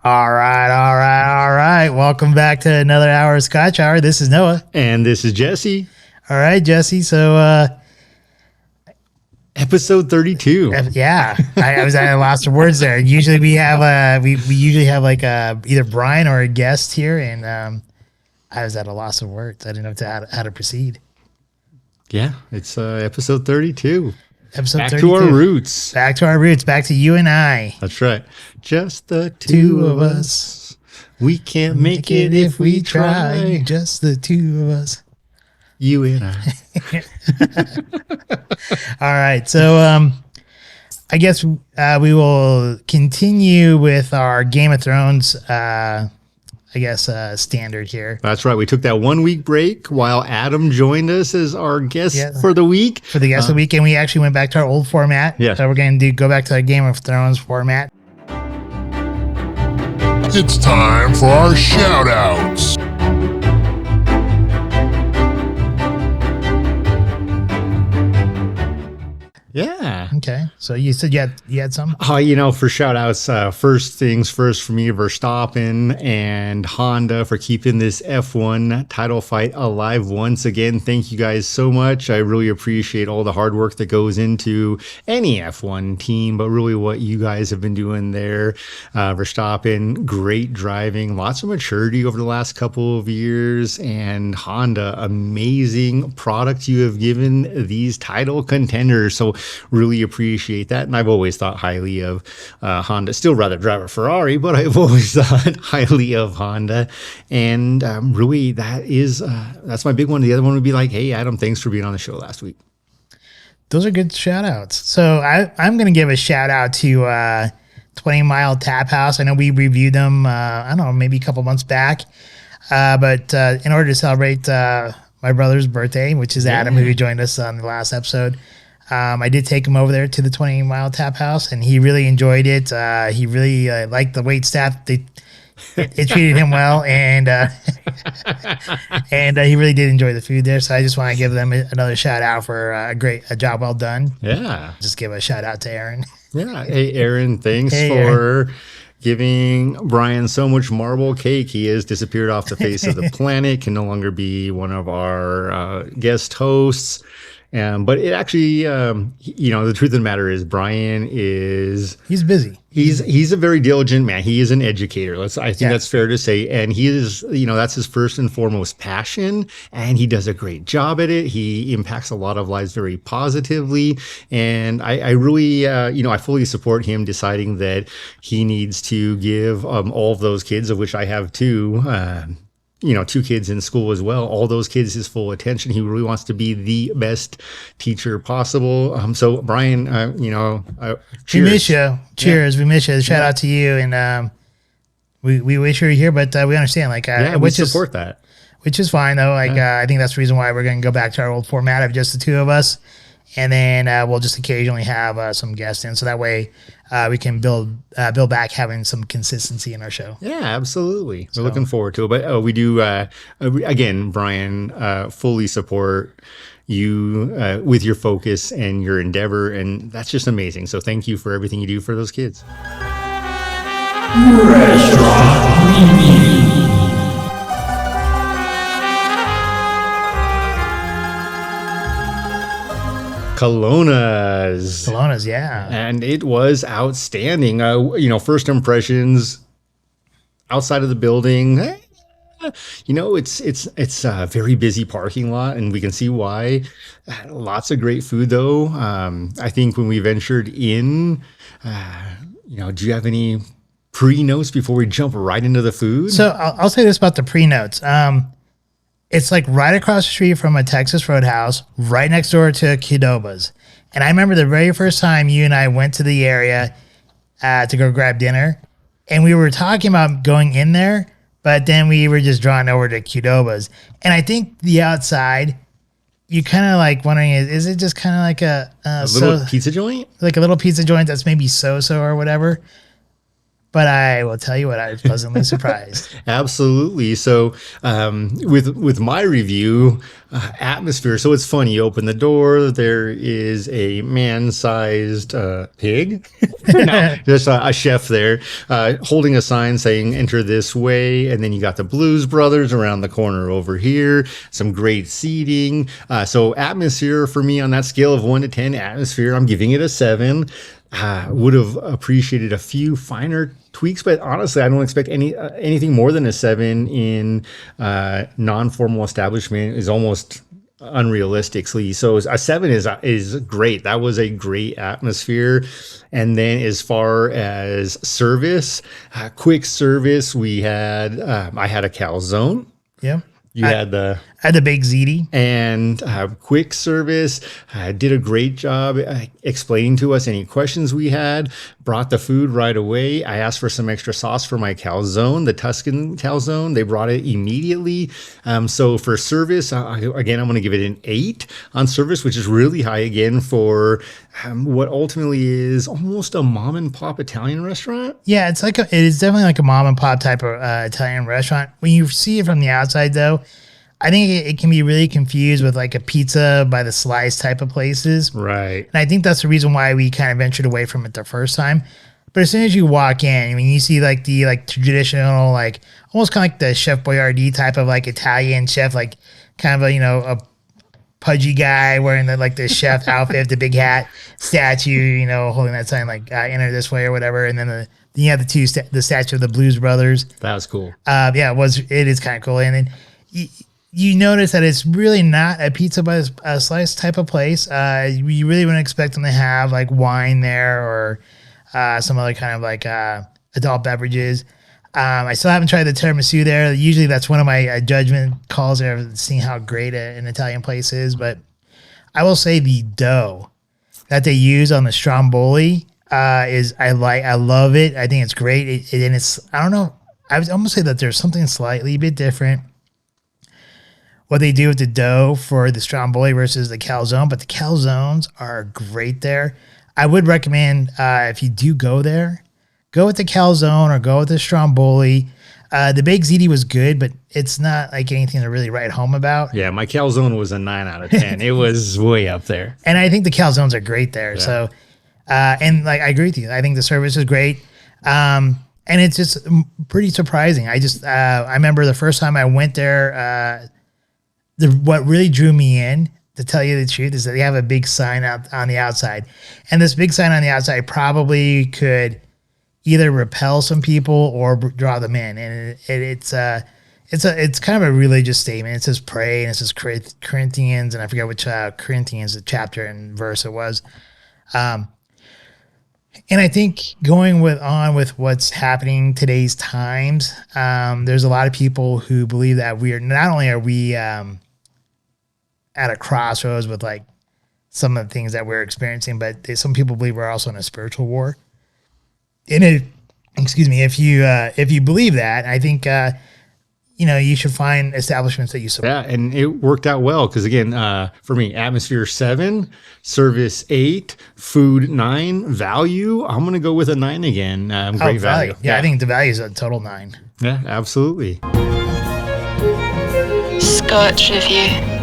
All right. Welcome back to another hour of Scotch Hour. This is Noah. And this is Jesse. All right, Jesse. So, episode 32. Yeah, I was at a loss of words there. Usually we have we usually have like either Brian or a guest here, and I was at a loss of words. I didn't know how to proceed. Yeah, it's episode 32. Episode back 32. to our roots. Back to our roots. Back to you and I. That's right. Just the two of us. We can't make it if we try. Just the two of us. You and I. All right. So I guess we will continue with our Game of Thrones standard here. That's right. We took that 1 week break while Adam joined us as our guest for the week. For the guest of the week. And we actually went back to our old format. Yeah. So we're going to go back to the Game of Thrones format. It's time for our shout outs. Yeah. Okay. So you said you had some? For shout outs, first things first for me, Verstappen and Honda for keeping this F1 title fight alive once again. Thank you guys so much. I really appreciate all the hard work that goes into any F1 team, but really what you guys have been doing there. Verstappen, great driving, lots of maturity over the last couple of years, and Honda, amazing product you have given these title contenders. So really appreciate that. And I've always thought highly of Honda. Still rather drive a Ferrari, but I've always thought highly of Honda. And really, that's my big one. The other one would be like, hey, Adam, thanks for being on the show last week. Those are good shout outs. So I'm going to give a shout out to 20 Mile Tap House. I know we reviewed them, I don't know, maybe a couple months back. But in order to celebrate my brother's birthday, which is Adam, who joined us on the last episode, I did take him over there to the 20 Mile Tap House, and he really enjoyed it. He really liked the wait staff. It treated him well, and he really did enjoy the food there. So I just want to give them another shout out for a job well done. Yeah. Just give a shout out to Aaron. Yeah. Hey, Aaron, thanks for Aaron. giving Brian so much marble cake. He has disappeared off the face of the planet, can no longer be one of our guest hosts. But it actually, the truth of the matter is Brian he's busy. He's a very diligent man. He is an educator. I think that's fair to say. And he is, that's his first and foremost passion. And he does a great job at it. He impacts a lot of lives very positively. And I really, I fully support him deciding that he needs to give all of those kids, of which I have two, two kids in school as well, all those kids his full attention. He really wants to be the best teacher possible. So Brian, cheers. We miss you. Cheers. Yeah. We miss you. Shout out to you. And we wish you were here, but we understand. We support that. Which is fine, though. I think that's the reason why we're going to go back to our old format of just the two of us. And then we'll just occasionally have some guests in. So that way we can build back having some consistency in our show. Yeah, absolutely. We're looking forward to it. But we do, again, Brian, fully support you with your focus and your endeavor. And that's just amazing. So thank you for everything you do for those kids. Restaurant Review. Colonnas, yeah. And it was outstanding. First impressions outside of the building. It's a very busy parking lot, and we can see why. Lots of great food, though. I think when we ventured in, do you have any pre-notes before we jump right into the food? So I'll say this about the pre-notes. It's like right across the street from a Texas Roadhouse, right next door to Qdoba's. And I remember the very first time you and I went to the area to go grab dinner, and we were talking about going in there, but then we were just drawn over to Qdoba's. And I think the outside, you kind of like wondering, is it just kind of like a little pizza joint? Like a little pizza joint that's maybe so-so or whatever? but I will tell you what, I was pleasantly surprised. Absolutely. So, with my review, atmosphere. So it's funny. You open the door. There is a man-sized pig. No, there's a chef there holding a sign saying "Enter this way," and then you got the Blues Brothers around the corner over here. Some great seating. So atmosphere for me on that scale of 1 to 10, atmosphere, I'm giving it a 7. Would have appreciated a few finer tweaks, but honestly, I don't expect anything more than a 7 in non-formal establishment is almost unrealistically. So a 7 is great. That was a great atmosphere. And then as far as service, quick service, we had I had a calzone. Yeah. You had the big ziti. And quick service did a great job explaining to us any questions we had, brought the food right away. I asked for some extra sauce for my calzone, the Tuscan calzone. They brought it immediately. So for service, again, I'm going to give it an 8 on service, which is really high again for what ultimately is almost a mom and pop Italian restaurant. Yeah, it is definitely like a mom and pop type of Italian restaurant. When you see it from the outside, though, I think it can be really confused with like a pizza by the slice type of places. Right. And I think that's the reason why we kind of ventured away from it the first time. But as soon as you walk in, I mean, you see like the traditional, like almost kind of like the Chef Boyardee type of like Italian chef, like kind of a pudgy guy wearing the chef outfit, the big hat, statue, holding that sign like enter this way or whatever. And then you have the statue of the Blues Brothers. That was cool. Yeah, it is kind of cool. And then you notice that it's really not a pizza by a slice type of place. You really wouldn't expect them to have like wine there or some other kind of like adult beverages. I still haven't tried the tiramisu there. Usually that's one of my judgment calls there, seeing how great an Italian place is. But I will say the dough that they use on the stromboli I love it. I think it's great. And it's, I don't know, I would almost say that there's something slightly a bit different what they do with the dough for the stromboli versus the calzone, but the calzones are great there. I would recommend if you do go there, go with the calzone or go with the stromboli. The baked ziti was good, but it's not like anything to really write home about. Yeah, my calzone was a 9 out of 10. It was way up there. And I think the calzones are great there. Yeah. So, and like I agree with you. I think the service is great. And it's just pretty surprising. I remember the first time I went there, what really drew me in, to tell you the truth, is that they have a big sign out on the outside. And this big sign on the outside probably could either repel some people or draw them in. And it's kind of a religious statement. It says pray, and it says Corinthians, and I forget which Corinthians, the chapter and verse it was. And I think going on with what's happening today's times, there's a lot of people who believe that not only are we at a crossroads with like some of the things that we're experiencing, but some people believe we're also in a spiritual war. And if you believe that, I think you should find establishments that you support. Yeah, and it worked out well because again, for me, atmosphere 7, service 8, food 9, value. I'm gonna go with a 9 again. Great value. Yeah, I think the value is a total 9. Yeah, absolutely. Scotch review.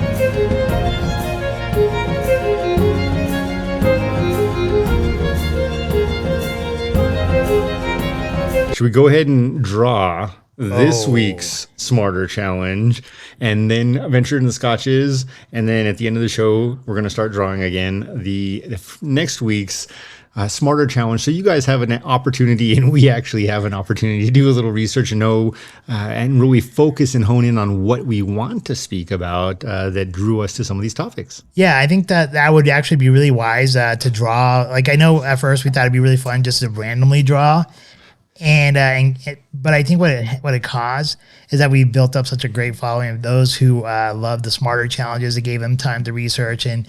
Should we go ahead and draw this week's Smarter Challenge and then venture into the Scotches? And then at the end of the show, we're going to start drawing again the next week's Smarter Challenge. So you guys have an opportunity, and we actually have an opportunity to do a little research and know and really focus and hone in on what we want to speak about that drew us to some of these topics. Yeah, I think that would actually be really wise to draw. Like, I know at first we thought it'd be really fun just to randomly draw. But I think what it caused is that we built up such a great following of those who love the Smarter Challenges. It gave them time to research and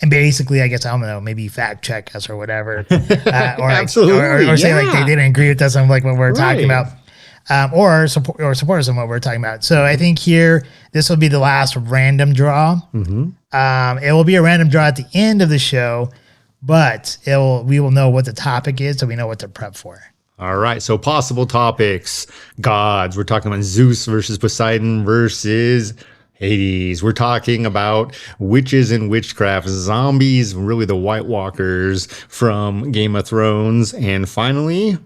basically, I guess, I don't know, maybe fact check us or whatever, or absolutely, or say like they didn't agree with us on like what we're talking about, or support us on what we're talking about. So I think here this will be the last random draw. Mm-hmm. It will be a random draw at the end of the show, but we will know what the topic is, so we know what to prep for. All right, so possible topics. Gods. We're talking about Zeus versus Poseidon versus Hades. We're talking about witches and witchcraft, zombies, really the White Walkers from Game of Thrones. And finally,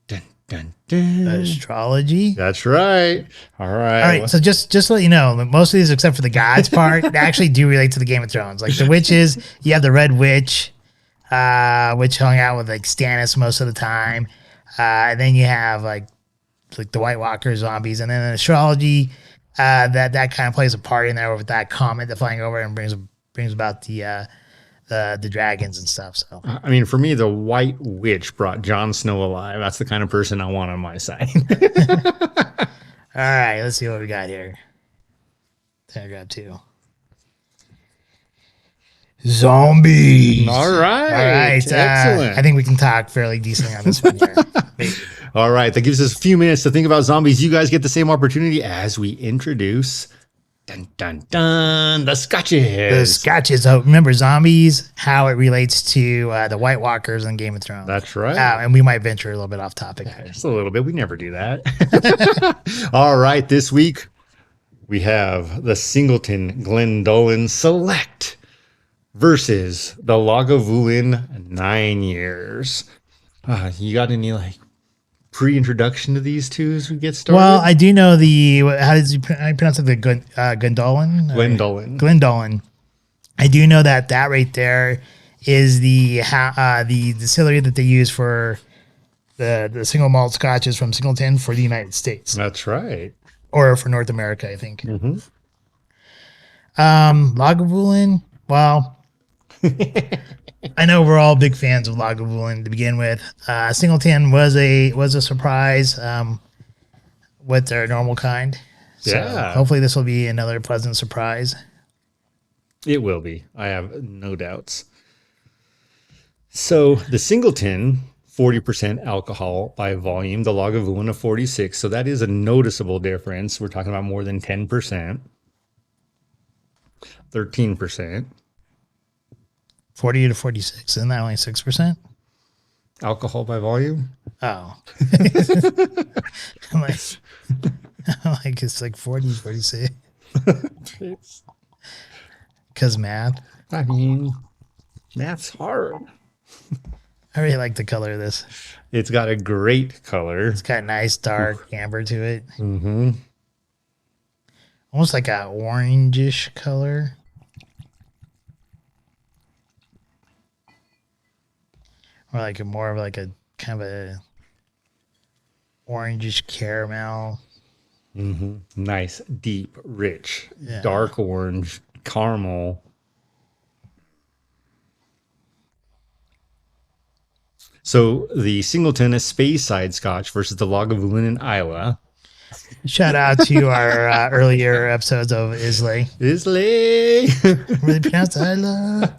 dun, dun, dun. Astrology. That's right. All right. All right, so just to let you know, most of these, except for the gods part, they actually do relate to the Game of Thrones. Like the witches, you have the Red Witch, which hung out with like Stannis most of the time. And then you have like the White Walker zombies, and then in astrology, that kind of plays a part in there with that comet that flying over and brings about the dragons and stuff. So I mean, for me, the White Witch brought Jon Snow alive. That's the kind of person I want on my side. all right, let's see what we got here. I got two. Zombies. All right. All right. Excellent. I think we can talk fairly decently on this one here. Maybe. All right. That gives us a few minutes to think about zombies. You guys get the same opportunity as we introduce dun, dun, dun, the Scotches. The Scotches. So remember, zombies, how it relates to the White Walkers in Game of Thrones. That's right. And we might venture a little bit off topic. Just a little bit. We never do that. All right. This week, we have the Singleton Glendullan Select versus the Lagavulin 9 years. You got any like pre-introduction to these two as we get started? Well, I do know how you pronounce it? The Glendullan? Glendullan. Glendullan. I do know that right there is the distillery that they use for the single malt scotches from Singleton for the United States. That's right. Or for North America, I think. Mm-hmm. Lagavulin, well, I know we're all big fans of Lagavulin to begin with. Singleton was a surprise with their normal kind. So Yeah. hopefully this will be another pleasant surprise. It will be. I have no doubts. So the Singleton, 40% alcohol by volume, the Lagavulin of 46. So that is a noticeable difference. We're talking about more than 10%. 13%. 40 to 46. Isn't that only 6%? Alcohol by volume? Oh. I'm like it's like 40, 46. Because math. I mean, math's hard. I really like the color of this. It's got a great color. It's got a nice dark amber to it. Mm-hmm. Almost like a orangish color. Or like more of like a kind of a orangish caramel. Mm-hmm. Nice, deep, rich, Yeah. dark orange, caramel. So the Singleton is Speyside Scotch versus the Lagavulin and Isla. Shout out to our earlier episodes of Islay. Islay. Really pronounced Isla.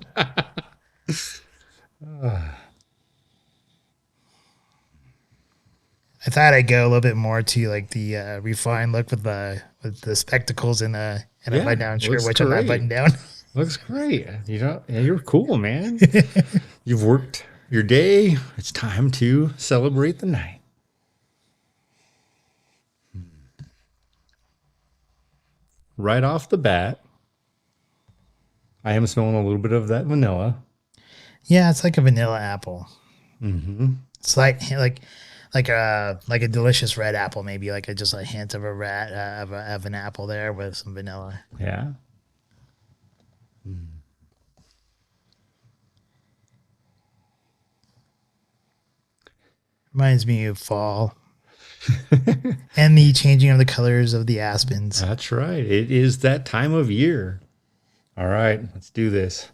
I thought I'd go a little bit more to like the refined look with the spectacles and a Yeah, button down shirt, looks which I'm not great. buttoned down. Looks great. You know, yeah, you're cool, man. You've worked your day. It's time to celebrate the night. Right off the bat, I am smelling a little bit of that vanilla. Yeah, it's like a vanilla apple. Mm-hmm. It's like a delicious red apple, maybe like just a hint of of an apple there with some vanilla. Yeah. Reminds me of fall and the changing of the colors of the aspens. That's right. It is that time of year. All right, let's do this.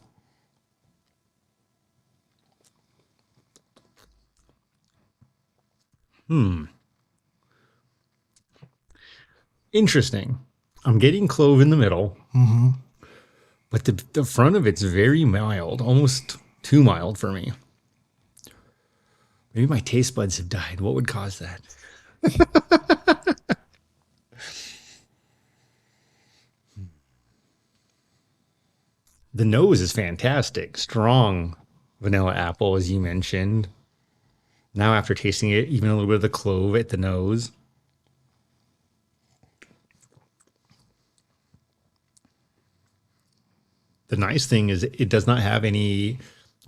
Interesting. I'm getting clove in the middle, but the front of it's very mild, almost too mild for me. Maybe my taste buds have died. What would cause that? The nose is fantastic. Strong vanilla apple, as you mentioned. Now after tasting it, even a little bit of the clove at the nose. The nice thing is it does not have any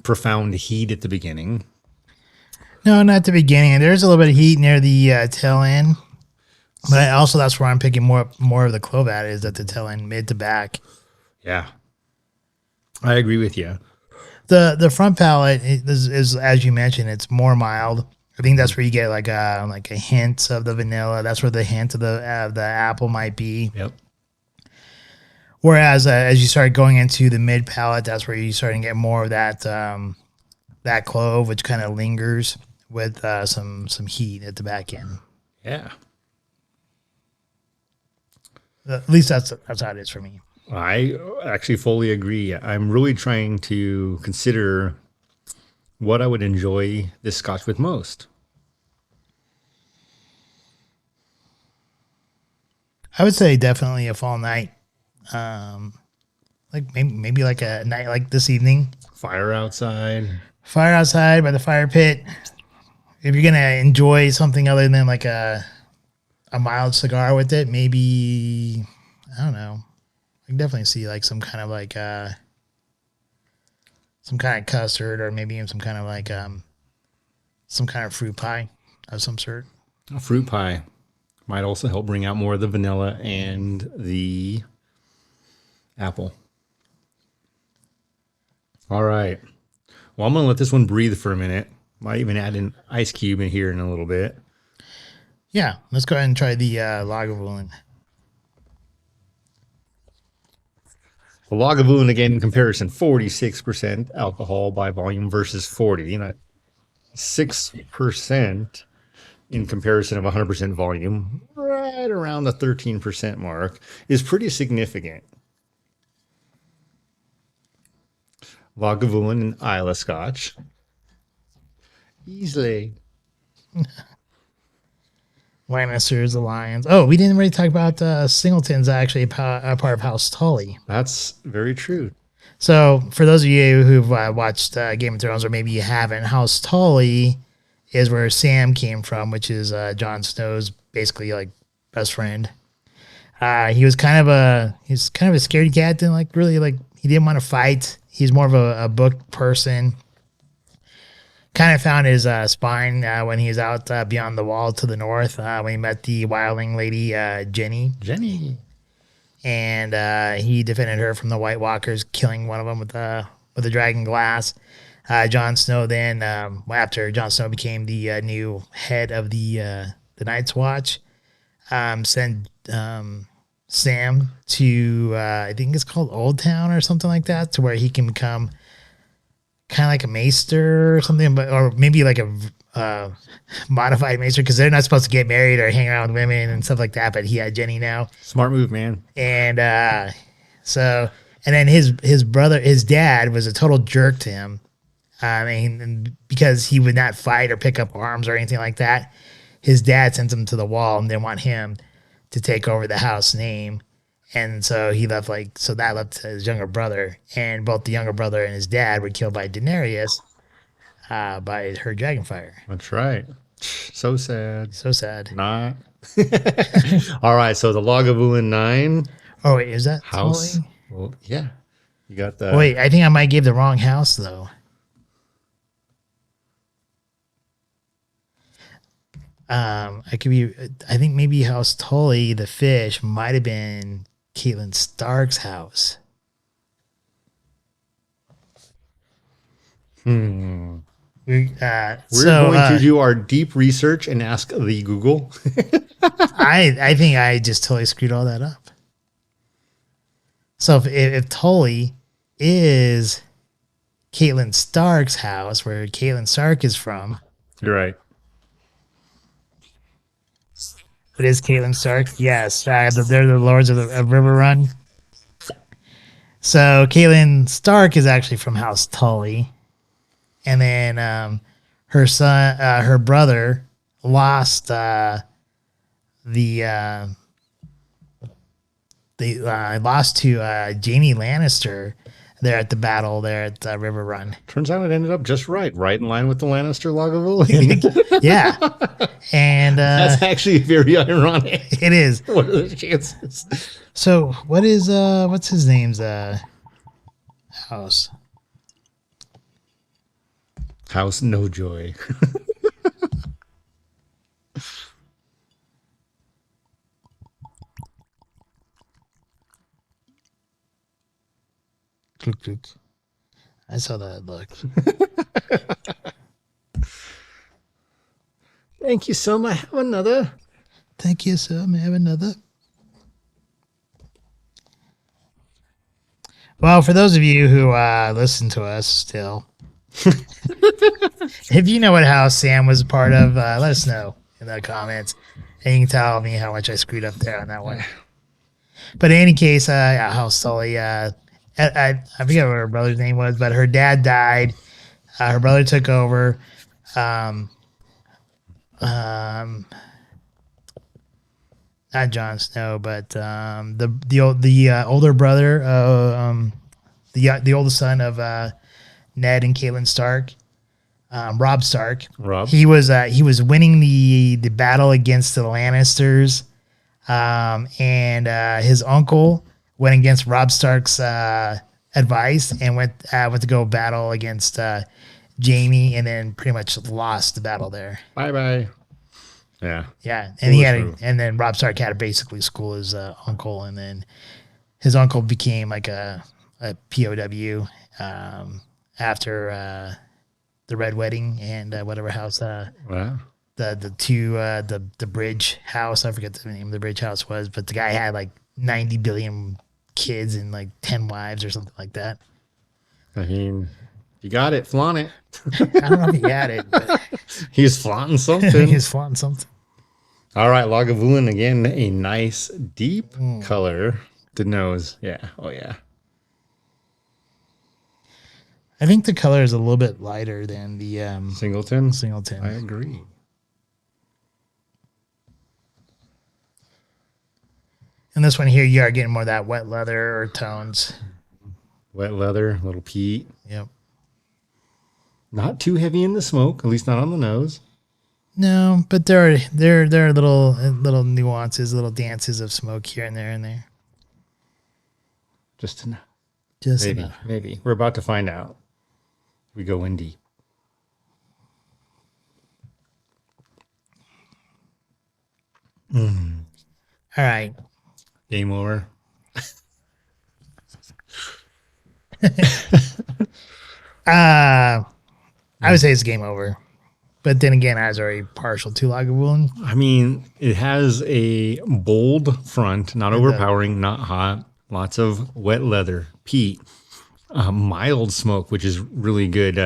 profound heat at the beginning. No, not the beginning. There's a little bit of heat near the tail end. But also that's where I'm picking more of the clove at is at the tail end, mid to back. Yeah. I agree with you. The front palate is as you mentioned, it's more mild. I think that's where you get like a hint of the vanilla. That's where the hint of the apple might be. Yep. Whereas as you start going into the mid palate, that's where you start to get more of that that clove, which kind of lingers with some heat at the back end. Yeah. At least that's how it is for me. I actually fully agree. I'm really trying to consider what I would enjoy this Scotch with most. I would say definitely a fall night. Like maybe like a night like this evening. Fire outside. Fire outside by the fire pit. If you're gonna enjoy something other than like a mild cigar with it, maybe I don't know. I can definitely see like some kind of like some kind of custard or maybe even some kind of like some kind of fruit pie of some sort. A fruit pie might also help bring out more of the vanilla and the apple. All right. Well, I'm going to let this one breathe for a minute. Might even add an ice cube in here in a little bit. Yeah, let's go ahead and try the Lagavulin. The Lagavulin, again, in comparison, 46% alcohol by volume versus 40. 6% in comparison of 100% volume, right around the 13% mark, is pretty significant. Lagavulin and Isla Scotch. Easily. Lannisters, the Lions. Oh, we didn't really talk about Singleton's actually a part of House Tully. That's very true. So for those of you who've watched Game of Thrones, or maybe you haven't, House Tully is where Sam came from, which is Jon Snow's basically like best friend. He was kind of a scaredy cat. Didn't he didn't want to fight. He's more of a book person. Kind of found his spine when he was out beyond the wall to the north when he met the wildling lady Jenny. And he defended her from the White Walkers, killing one of them with a dragon glass. Jon Snow then, after Jon Snow became the new head of the Night's Watch, sent Sam to I think it's called Old Town or something like that, to where he can become kind of like a maester or something, or maybe like a modified maester, because they're not supposed to get married or hang around with women and stuff like that. But he had Jenny now. Smart move, man. And and then his dad was a total jerk to him. Because he would not fight or pick up arms or anything like that, his dad sent him to the wall and didn't want him to take over the house name. And so he left that left his younger brother, and both the younger brother and his dad were killed by Daenerys by her dragonfire. That's right. So sad. So sad. Not. All right. So the Lagavulin 9. Oh, wait, is that House? Tully? Well, yeah. You got the. Wait, I think I might give the wrong house, though. I think maybe House Tully, the fish, might have been Catelyn Stark's house. We're We're going to do our deep research and ask the Google. I think I just totally screwed all that up. So if Tully is Catelyn Stark's house, where Catelyn Stark is from, You're right. it is Catelyn Stark. Yes, they're the lords of River Run. So Catelyn Stark is actually from House Tully, and then her brother lost they lost to Jaime Lannister. there at the battle there at River Run. Turns out it ended up just right in line with the Lannister Lagavulin. Yeah. And That's actually very ironic. it is. What are the chances? So what's his name's house? House No Joy. I saw that look. Thank you, so much. Have another. Thank you, sir. May I have another? Well, for those of you who listen to us still, if you know what house Sam was a part of, let us know in the comments. And you can tell me how much I screwed up there on that one. But in any case, house Tully, I forget what her brother's name was, but her dad died. Her brother took over. Not Jon Snow, but the older brother, the oldest son of Ned and Catelyn Stark, Robb Stark. Robb. He was winning the battle against the Lannisters, and his uncle went against Robb Stark's advice and went to go battle against Jaime, and then pretty much lost the battle there. Bye. Yeah. Yeah, and and then Robb Stark had to basically school his uncle, and then his uncle became like a POW after the Red Wedding and whatever house Wow. the Bridge House, I forget the name of the Bridge House was, but the guy had like 90 billion kids and like 10 wives or something like that. I mean, you got it, flaunt it. I don't know if he had it, but He's flaunting something. he's flaunting something. All right, Lagavulin again, a nice deep color. The nose, yeah, oh yeah. I think the color is a little bit lighter than the Singleton. Singleton. I agree. And this one here, you are getting more of that wet leather tones. Wet leather, little peat. Yep. Not too heavy in the smoke, at least not on the nose. No, but there are little nuances, little dances of smoke here and there. Just enough. Just Maybe, enough. maybe. We're about to find out. We go in deep. All right. Game over. I would say it's game over. But then again, I was already partial to Lagavulin. I mean, it has a bold front, not overpowering, not hot. Lots of wet leather, peat, mild smoke, which is really good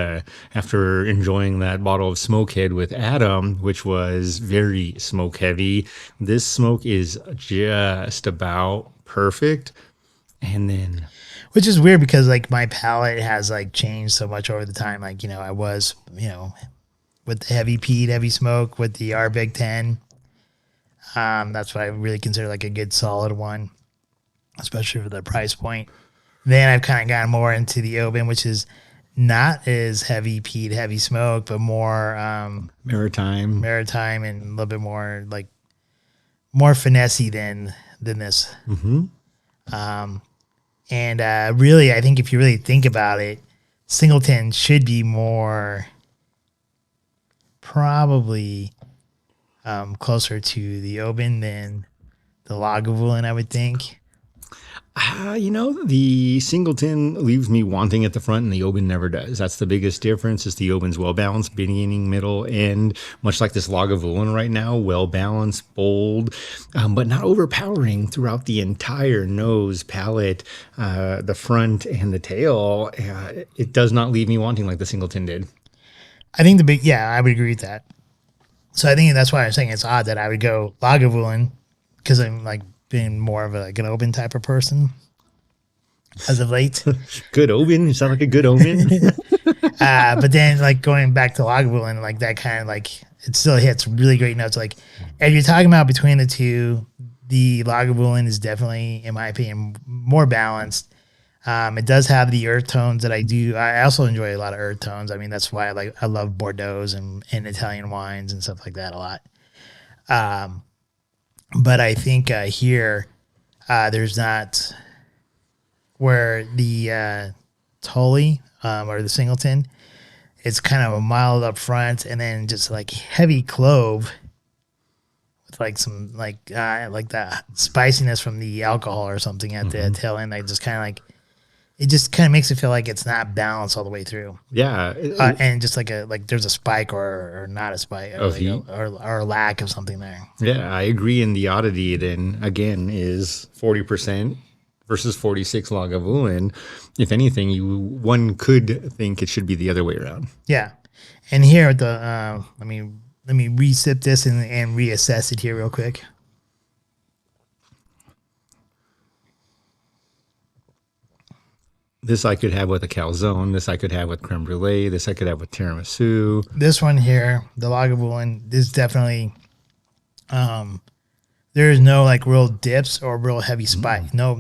after enjoying that bottle of Smokehead with Adam, which was very smoke heavy. This smoke is just about perfect. And then... Which is weird because like my palate has like changed so much over the time. Like, I was, with the heavy peat, heavy smoke, with the Big 10. That's what I really consider like a good solid one, especially for the price point. Then I've kind of gotten more into the Oban, which is not as heavy peat, heavy smoke, but more maritime and a little bit more like more finessey than this. Mm-hmm. And really, I think if you really think about it, Singleton should be more probably closer to the Oban than the Lagavulin, I would think. The Singleton leaves me wanting at the front, and the Oban never does. That's the biggest difference. Is the Oban's well balanced, beginning, middle, end, much like this Lagavulin right now, well balanced, bold, but not overpowering throughout the entire nose, palate, the front, and the tail. It does not leave me wanting like the Singleton did. I think I would agree with that. So I think that's why I'm saying it's odd that I would go Lagavulin because I'm like being more of an Oban type of person as of late. Good Oban. You sound like a good omen. But then like going back to Lagavulin, like that kind of like it still hits really great notes. Like if you're talking about between the two, the Lagavulin is definitely, in my opinion, more balanced. It does have the earth tones that I do. I also enjoy a lot of earth tones. I mean, that's why I love Bordeaux and Italian wines and stuff like that a lot. But I think here there's not where the Tully or the Singleton. It's kind of a mild up front, and then just like heavy clove with like some like that spiciness from the alcohol or something at the tail end. Like just kind of like it just kind of makes it feel like it's not balanced all the way through. Yeah. And just like there's a spike or not a spike or, or a lack of something there. Yeah, I agree. And the oddity then again is 40% versus 46 Lagavulin. If anything, one could think it should be the other way around. Yeah. And here at the let me re-sip this and reassess it here real quick. This I could have with a calzone. This I could have with creme brulee. This I could have with tiramisu. This one here, the Lagavulin, is definitely there's no like real dips or real heavy spike. No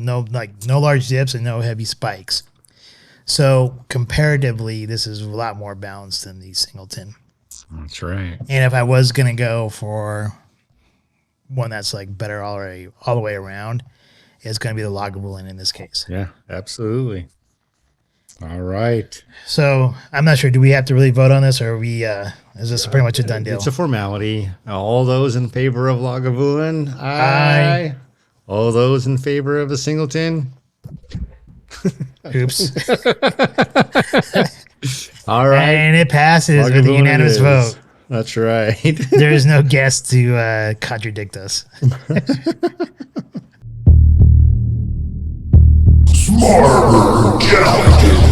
large dips and no heavy spikes. So comparatively, this is a lot more balanced than the Singleton. That's right. And if I was gonna go for one that's like better all the way around, it's gonna be the Lagavulin in this case. Yeah, absolutely. All right. So I'm not sure. Do we have to really vote on this, or are we? Is this pretty much a done deal? It's a formality. All those in favor of Lagavulin, aye. All those in favor of the Singleton. Oops. All right. And it passes with a Lagavulin unanimous vote. That's right. There is no guest to contradict us. Smarter challenges.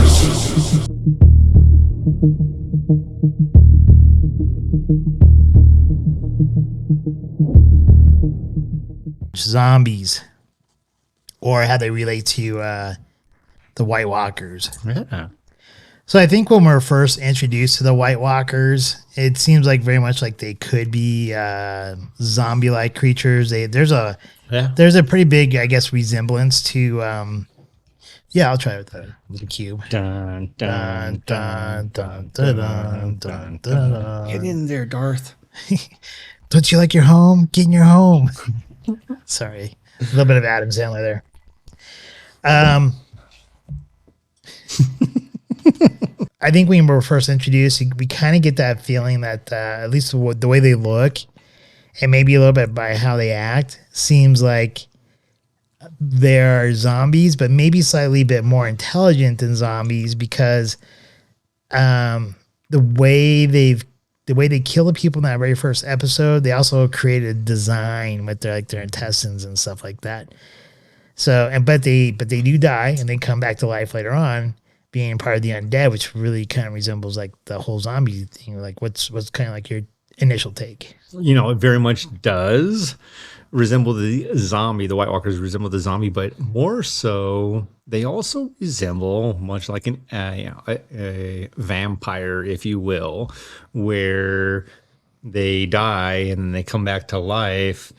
Zombies, or how they relate to the White Walkers. Yeah. So I think when we're first introduced to the White Walkers, it seems like very much like they could be zombie-like creatures. There's a pretty big, I guess, resemblance to. Yeah, I'll try it with the cube. Dun, dun, Dun, dun, dun, dun, dun, dun, dun. Get in there, Darth. Don't you like your home? Get in your home. Sorry, a little bit of Adam Sandler there. I think when we were first introduced, we kind of get that feeling that at least the way they look, and maybe a little bit by how they act, seems like they're zombies, but maybe slightly bit more intelligent than zombies because the way they kill the people in that very first episode, they also created a design with their intestines and stuff like that. So, but they do die and then come back to life later on, being part of the undead, which really kind of resembles like the whole zombie thing. Like, what's kind of like your initial take? It very much does resemble the zombie. The White Walkers resemble the zombie, but more so, they also resemble much like a vampire, if you will, where they die and then they come back to life.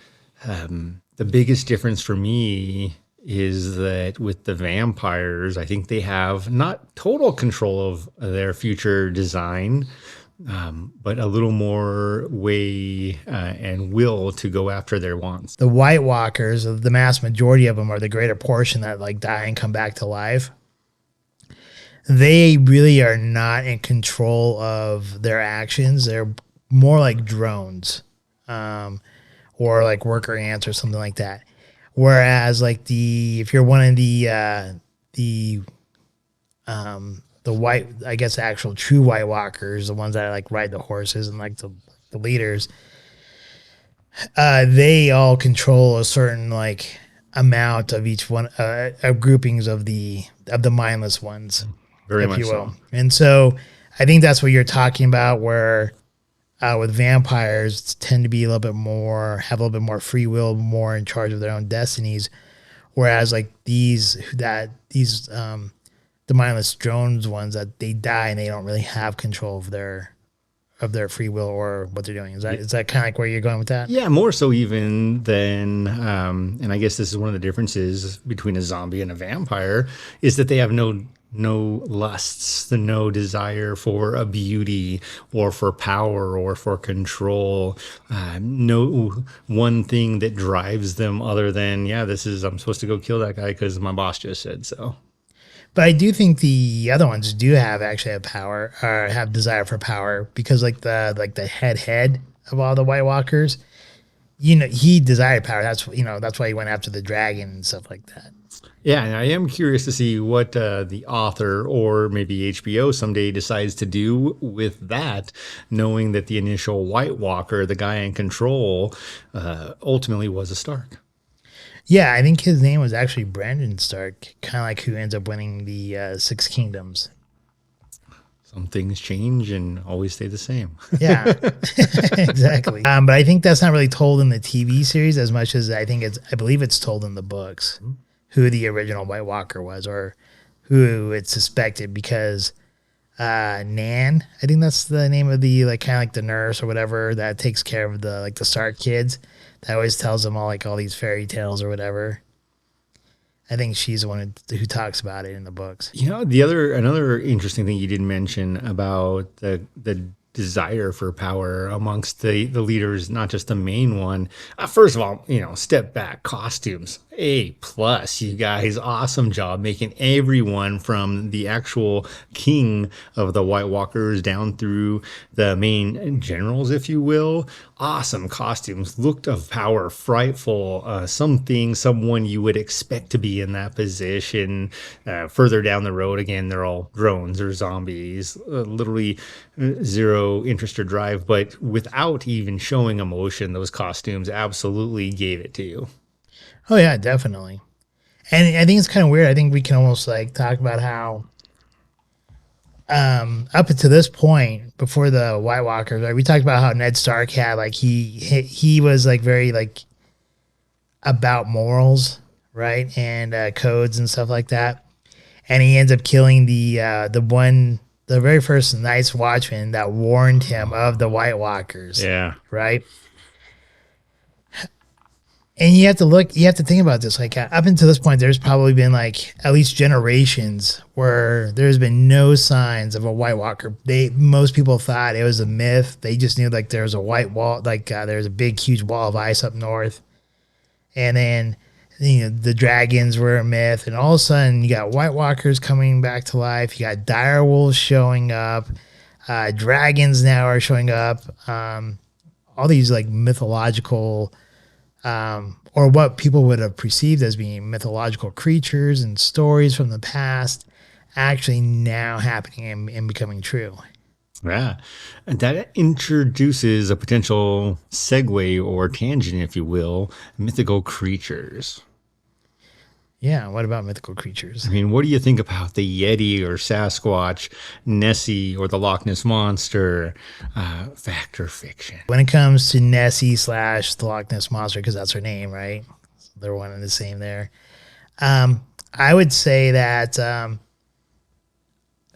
The biggest difference for me is that with the vampires, I think they have not total control of their future design, but a little more way and will to go after their wants. The White Walkers, the mass majority of them, are the greater portion that like die and come back to life. They really are not in control of their actions. They're more like drones, or like worker ants or something like that. Whereas like if you're one of the white, I guess, actual true White Walkers, the ones that like ride the horses and like the leaders, they all control a certain like amount of each one, of groupings of the mindless ones, Very much so. And so I think that's what you're talking about, where with vampires tend to be have a little bit more free will, more in charge of their own destinies, whereas like these the mindless drones ones, that they die and they don't really have control of of their free will or what they're doing. Is that kind of like where you're going with that? Yeah, more so even than, and I guess this is one of the differences between a zombie and a vampire, is that they have no lusts, no desire for a beauty or for power or for control. No one thing that drives them other than, I'm supposed to go kill that guy because my boss just said so. But I do think the other ones do have power or have desire for power because like the head of all the White Walkers, he desired power. That's why he went after the dragon and stuff like that. Yeah, and I am curious to see what the author or maybe HBO someday decides to do with that, knowing that the initial White Walker, the guy in control, ultimately was a Stark. Yeah, I think his name was actually Brandon Stark, kind of like who ends up winning the Six Kingdoms. Some things change and always stay the same. Yeah, exactly. But I think that's not really told in the TV series as much as I believe it's told in the books who the original White Walker was or who it's suspected because Nan, I think that's the name of the kind of like the nurse or whatever that takes care of the Stark kids. That always tells them all these fairy tales or whatever. I think she's the one who talks about it in the books. Another interesting thing you didn't mention about the desire for power amongst the leaders, not just the main one. First of all, step back, costumes, A+, you guys, awesome job making everyone from the actual king of the White Walkers down through the main generals, if you will. Awesome costumes, looked of power, frightful, someone you would expect to be in that position. Further down the road, again, they're all drones or zombies, literally zero interest or drive, but without even showing emotion, those costumes absolutely gave it to you. Oh yeah, definitely. And I think it's kind of weird. I think we can almost talk about how up until this point, before the White Walkers, right? We talked about how Ned Stark had he was very about morals, right, and codes and stuff like that. And he ends up killing the very first Night's Watchman that warned him of the White Walkers. Yeah. Right. And you have to think about this. Up until this point, there's probably been at least generations where there's been no signs of a White Walker. Most people thought it was a myth. They just knew there was a white wall, there's a big, huge wall of ice up north. And then, the dragons were a myth. And all of a sudden, you got White Walkers coming back to life. You got dire wolves showing up. Dragons now are showing up. All these mythological or what people would have perceived as being mythological creatures and stories from the past actually now happening and becoming true. Yeah. And that introduces a potential segue or tangent, if you will, mythical creatures. Yeah, what about mythical creatures? I mean, what do you think about the Yeti or Sasquatch, Nessie or the Loch Ness Monster, fact or fiction? When it comes to Nessie / the Loch Ness Monster, because that's her name, right? They're one and the same there. I would say that I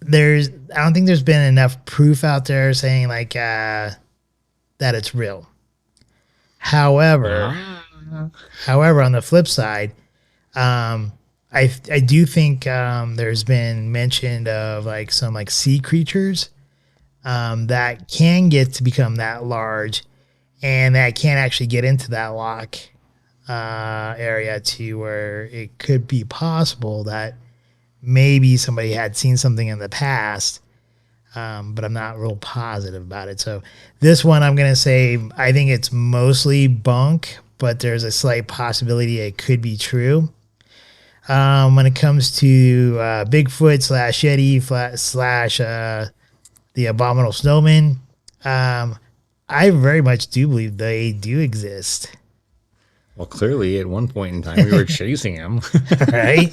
don't think there's been enough proof out there saying that it's real. However, on the flip side, I do think there's been mention of some sea creatures that can get to become that large and that can actually get into that lock area to where it could be possible that maybe somebody had seen something in the past, but I'm not real positive about it. So this one, I'm going to say I think it's mostly bunk, but there's a slight possibility it could be true. When it comes to Bigfoot / Yeti / the Abominable Snowman, I very much do believe they do exist. Well, clearly, at one point in time, we were chasing him. Right?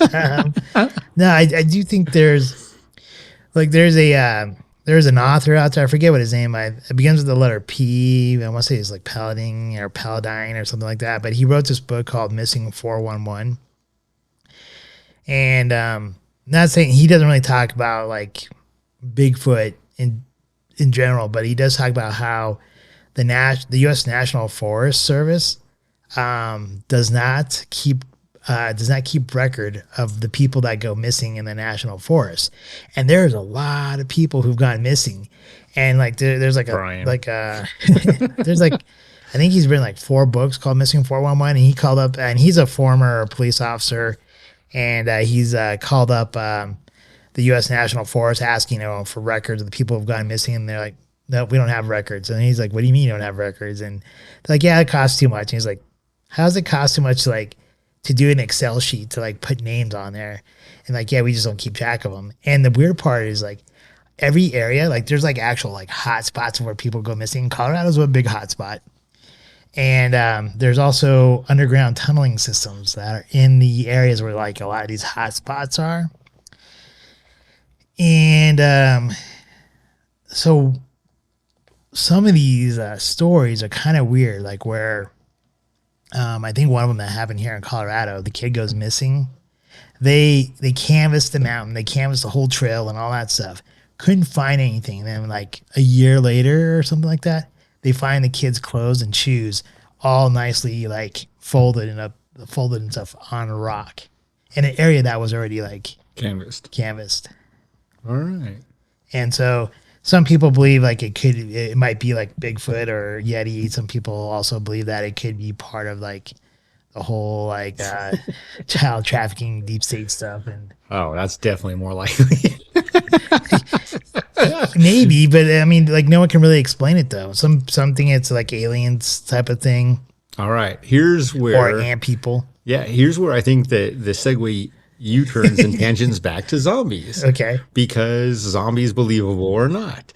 No, I do think there's an author out there. I forget what his name is. It begins with the letter P. I want to say it's Paladin or Paladine or something like that. But he wrote this book called Missing 411. And not saying he doesn't really talk about Bigfoot in general, but he does talk about how the U.S. National Forest Service does not keep record of the people that go missing in the national forest, and there's a lot of people who've gone missing, and like there's like Brian. there's like I think he's written like 4 books called Missing 411, and he called up, and he's a former police officer, and he's called up the U.S. National Forest asking for records of the people who've gone missing, and they're like, no, we don't have records. And he's like, what do you mean you don't have records? And they're like, yeah, it costs too much. And he's like, how does it cost too much to do an Excel sheet to like put names on there? And like, yeah, we just don't keep track of them. And the weird part is like every area, like there's like actual like hot spots where people go missing. Colorado's a big hot spot. And there's also underground tunneling systems that are in the areas where like a lot of these hot spots are. And so some of these stories are kind of weird, like where I think one of them that happened here in Colorado, the kid goes missing. They canvassed the mountain, they canvassed the whole trail and all that stuff. Couldn't find anything. And then like a year later or something like that, they find the kid's clothes and shoes all nicely like folded and stuff on a rock in an area that was already like canvassed. All right. And so some people believe like it might be like Bigfoot or Yeti. Some people also believe that it could be part of like the whole like child trafficking, deep state stuff. And Oh, that's definitely more likely. maybe, but I mean, like no one can really explain it though. Something it's like aliens type of thing, All right. Here's where or ant people. Yeah, here's where I think that the segue U-turns and tangents back to zombies. Okay. Because zombies believable or not.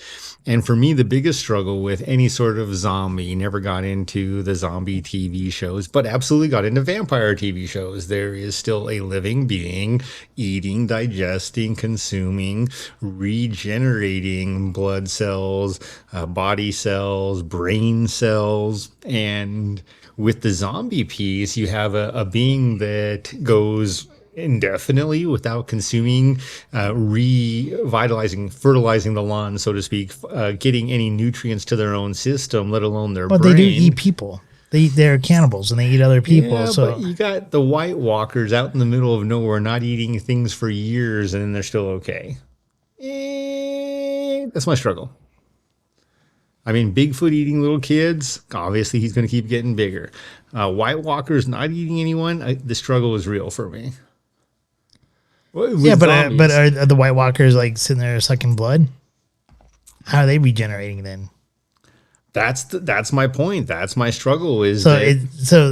And for me, the biggest struggle with any sort of zombie, never got into the zombie TV shows, but absolutely got into vampire TV shows. There is still a living being eating, digesting, consuming, regenerating blood cells, body cells, brain cells. And with the zombie piece, you have a being that goes indefinitely without consuming, revitalizing, fertilizing the lawn, so to speak, getting any nutrients to their own system, let alone their But brain. they do eat people. They're cannibals and they eat other people. Yeah, so but you got the White Walkers out in the middle of nowhere, not eating things for years, and then they're still okay. That's my struggle. I mean, Bigfoot eating little kids, obviously he's going to keep getting bigger. White Walkers not eating anyone, the struggle is real for me. Yeah, but are the White Walkers like sitting there sucking blood? How are they regenerating then? That's my point. That's my struggle. So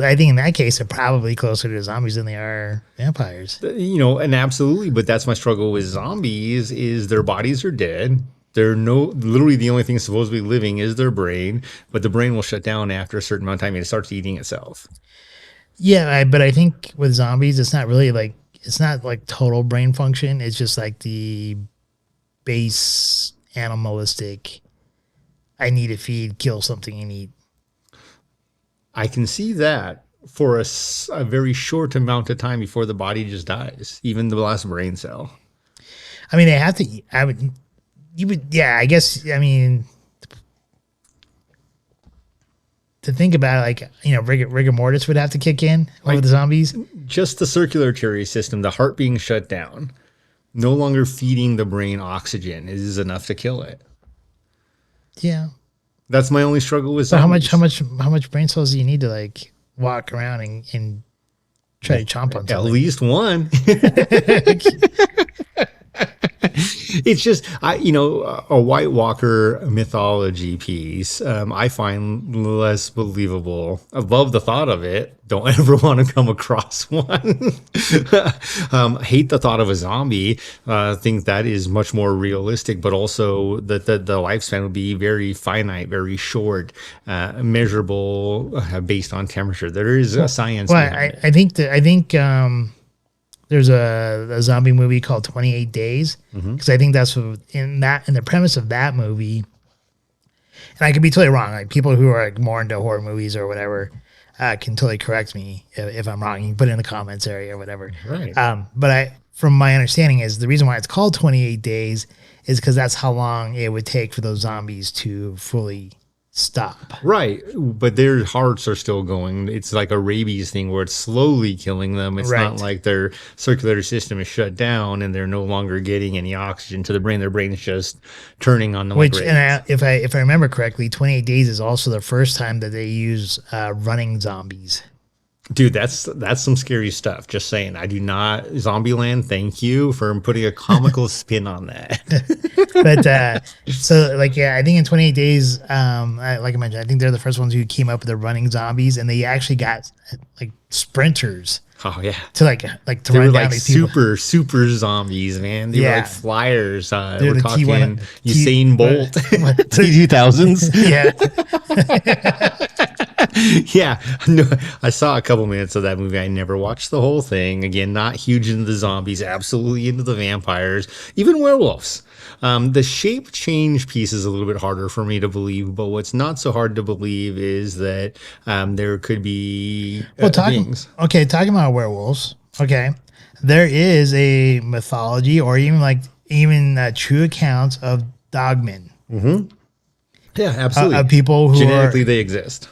I think in that case they're probably closer to zombies than they are vampires. And absolutely. But that's my struggle with zombies is their bodies are dead. They're literally the only thing supposedly living is their brain, but the brain will shut down after a certain amount of time and it starts eating itself. Yeah, but I think with zombies, it's not really like total brain function. It's just like the base animalistic. I need to feed, kill something and eat. I can see that for a very short amount of time before the body just dies, even the last brain cell. I mean, they have to eat. I guess, I mean, to think about it, like, rigor mortis would have to kick in over the zombies. Just the circulatory system, the heart being shut down, no longer feeding the brain oxygen is enough to kill it. Yeah. That's my only struggle with So zombies. how much brain cells do you need to like walk around and try to chomp on something? At least one. It's just, a White Walker mythology piece, I find less believable. Above the thought of it, don't ever want to come across one. Hate the thought of a zombie. Think that is much more realistic, but also that the lifespan would be very finite, very short, measurable based on temperature. There is a science. Well, I think there's a zombie movie called 28 Days, because I think that's in the premise of that movie, and I could be totally wrong. Like people who are like more into horror movies or whatever can totally correct me if I'm wrong. You can put it in the comments area or whatever. Right. But from my understanding, is the reason why it's called 28 days is because that's how long it would take for those zombies to fully stop. Right. But their hearts are still going. It's like a rabies thing where it's slowly killing them. It's Right. not like their circulatory system is shut down and they're no longer getting any oxygen to the brain. Their brain is just turning on them. Which, like and if I remember correctly, 28 days is also the first time that they use running zombies. Dude, that's some scary stuff. Just saying. I do not Zombieland. Thank you for putting a comical spin on that. But so like, yeah, I think in 28 days, like I mentioned, I think they're the first ones who came up with the running zombies, and they actually got like sprinters Oh yeah. to to They run were down like these people. super zombies, man. They were Yeah. like flyers. They're We're the talking T1 Usain Bolt, T2000s. Yeah. Yeah, no, I saw a couple minutes of that movie. I never watched the whole thing. Again, not huge into the zombies, absolutely into the vampires, even werewolves. The shape change piece is a little bit harder for me to believe, but what's not so hard to believe is that there could be beings. Talking about werewolves. Okay, there is a mythology, or even true accounts of dogmen. Yeah, absolutely. Of people who genetically they exist.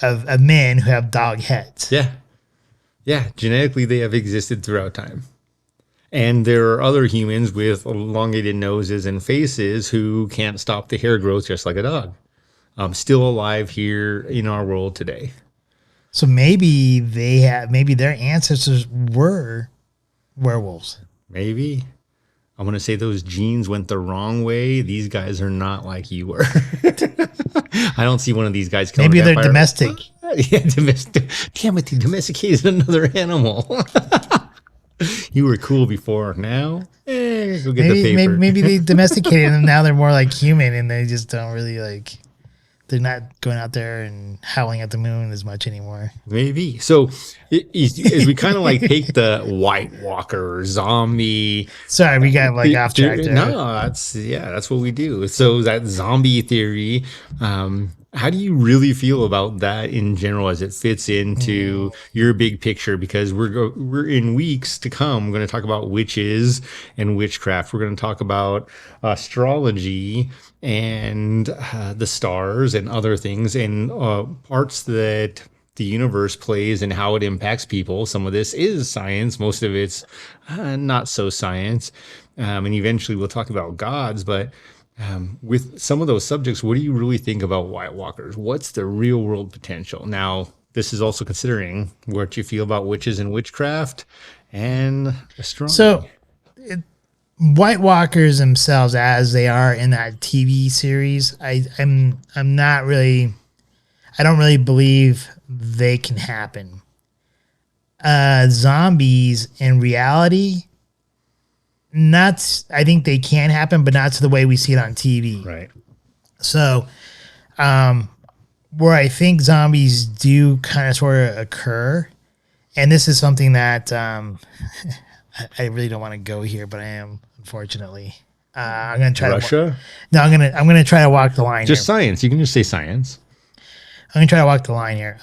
Of men who have dog heads. Yeah, genetically they have existed throughout time. And there are other humans with elongated noses and faces who can't stop the hair growth just like a dog. Still alive here in our world today. So maybe their ancestors were werewolves. Maybe. I'm going to say those genes went the wrong way. These guys are not like you were. I don't see one of these guys killing Maybe a they're vampire. domestic. Yeah, domestic. Damn it, they domesticated another animal. You were cool before. Now, go get the paper. Maybe they domesticated them. Now they're more like human, and they just don't really like. They're not going out there and howling at the moon as much anymore. Maybe. So, as we kind of like take the White Walker zombie. Sorry, we got off track there. No, that's what we do. So that zombie theory. How do you really feel about that in general as it fits into your big picture? Because we're in weeks to come. We're going to talk about witches and witchcraft. We're going to talk about astrology and the stars and other things and parts that the universe plays and how it impacts people. Some of this is science. Most of it's not so science. And eventually we'll talk about gods, but with some of those subjects, what do you really think about White Walkers? What's the real world potential? Now, this is also considering what you feel about witches and witchcraft and astrology. So, White Walkers themselves, as they are in that TV series, I'm not really. I don't really believe they can happen. Zombies in reality. I think they can happen, but not to the way we see it on TV. Right. So, where I think zombies do kind of sort of occur, and this is something that I really don't want to go here, but I am, unfortunately. I'm going to try Russia? I'm going to try to walk the line. Just here. science. You can just say science. I'm going to try to walk the line here.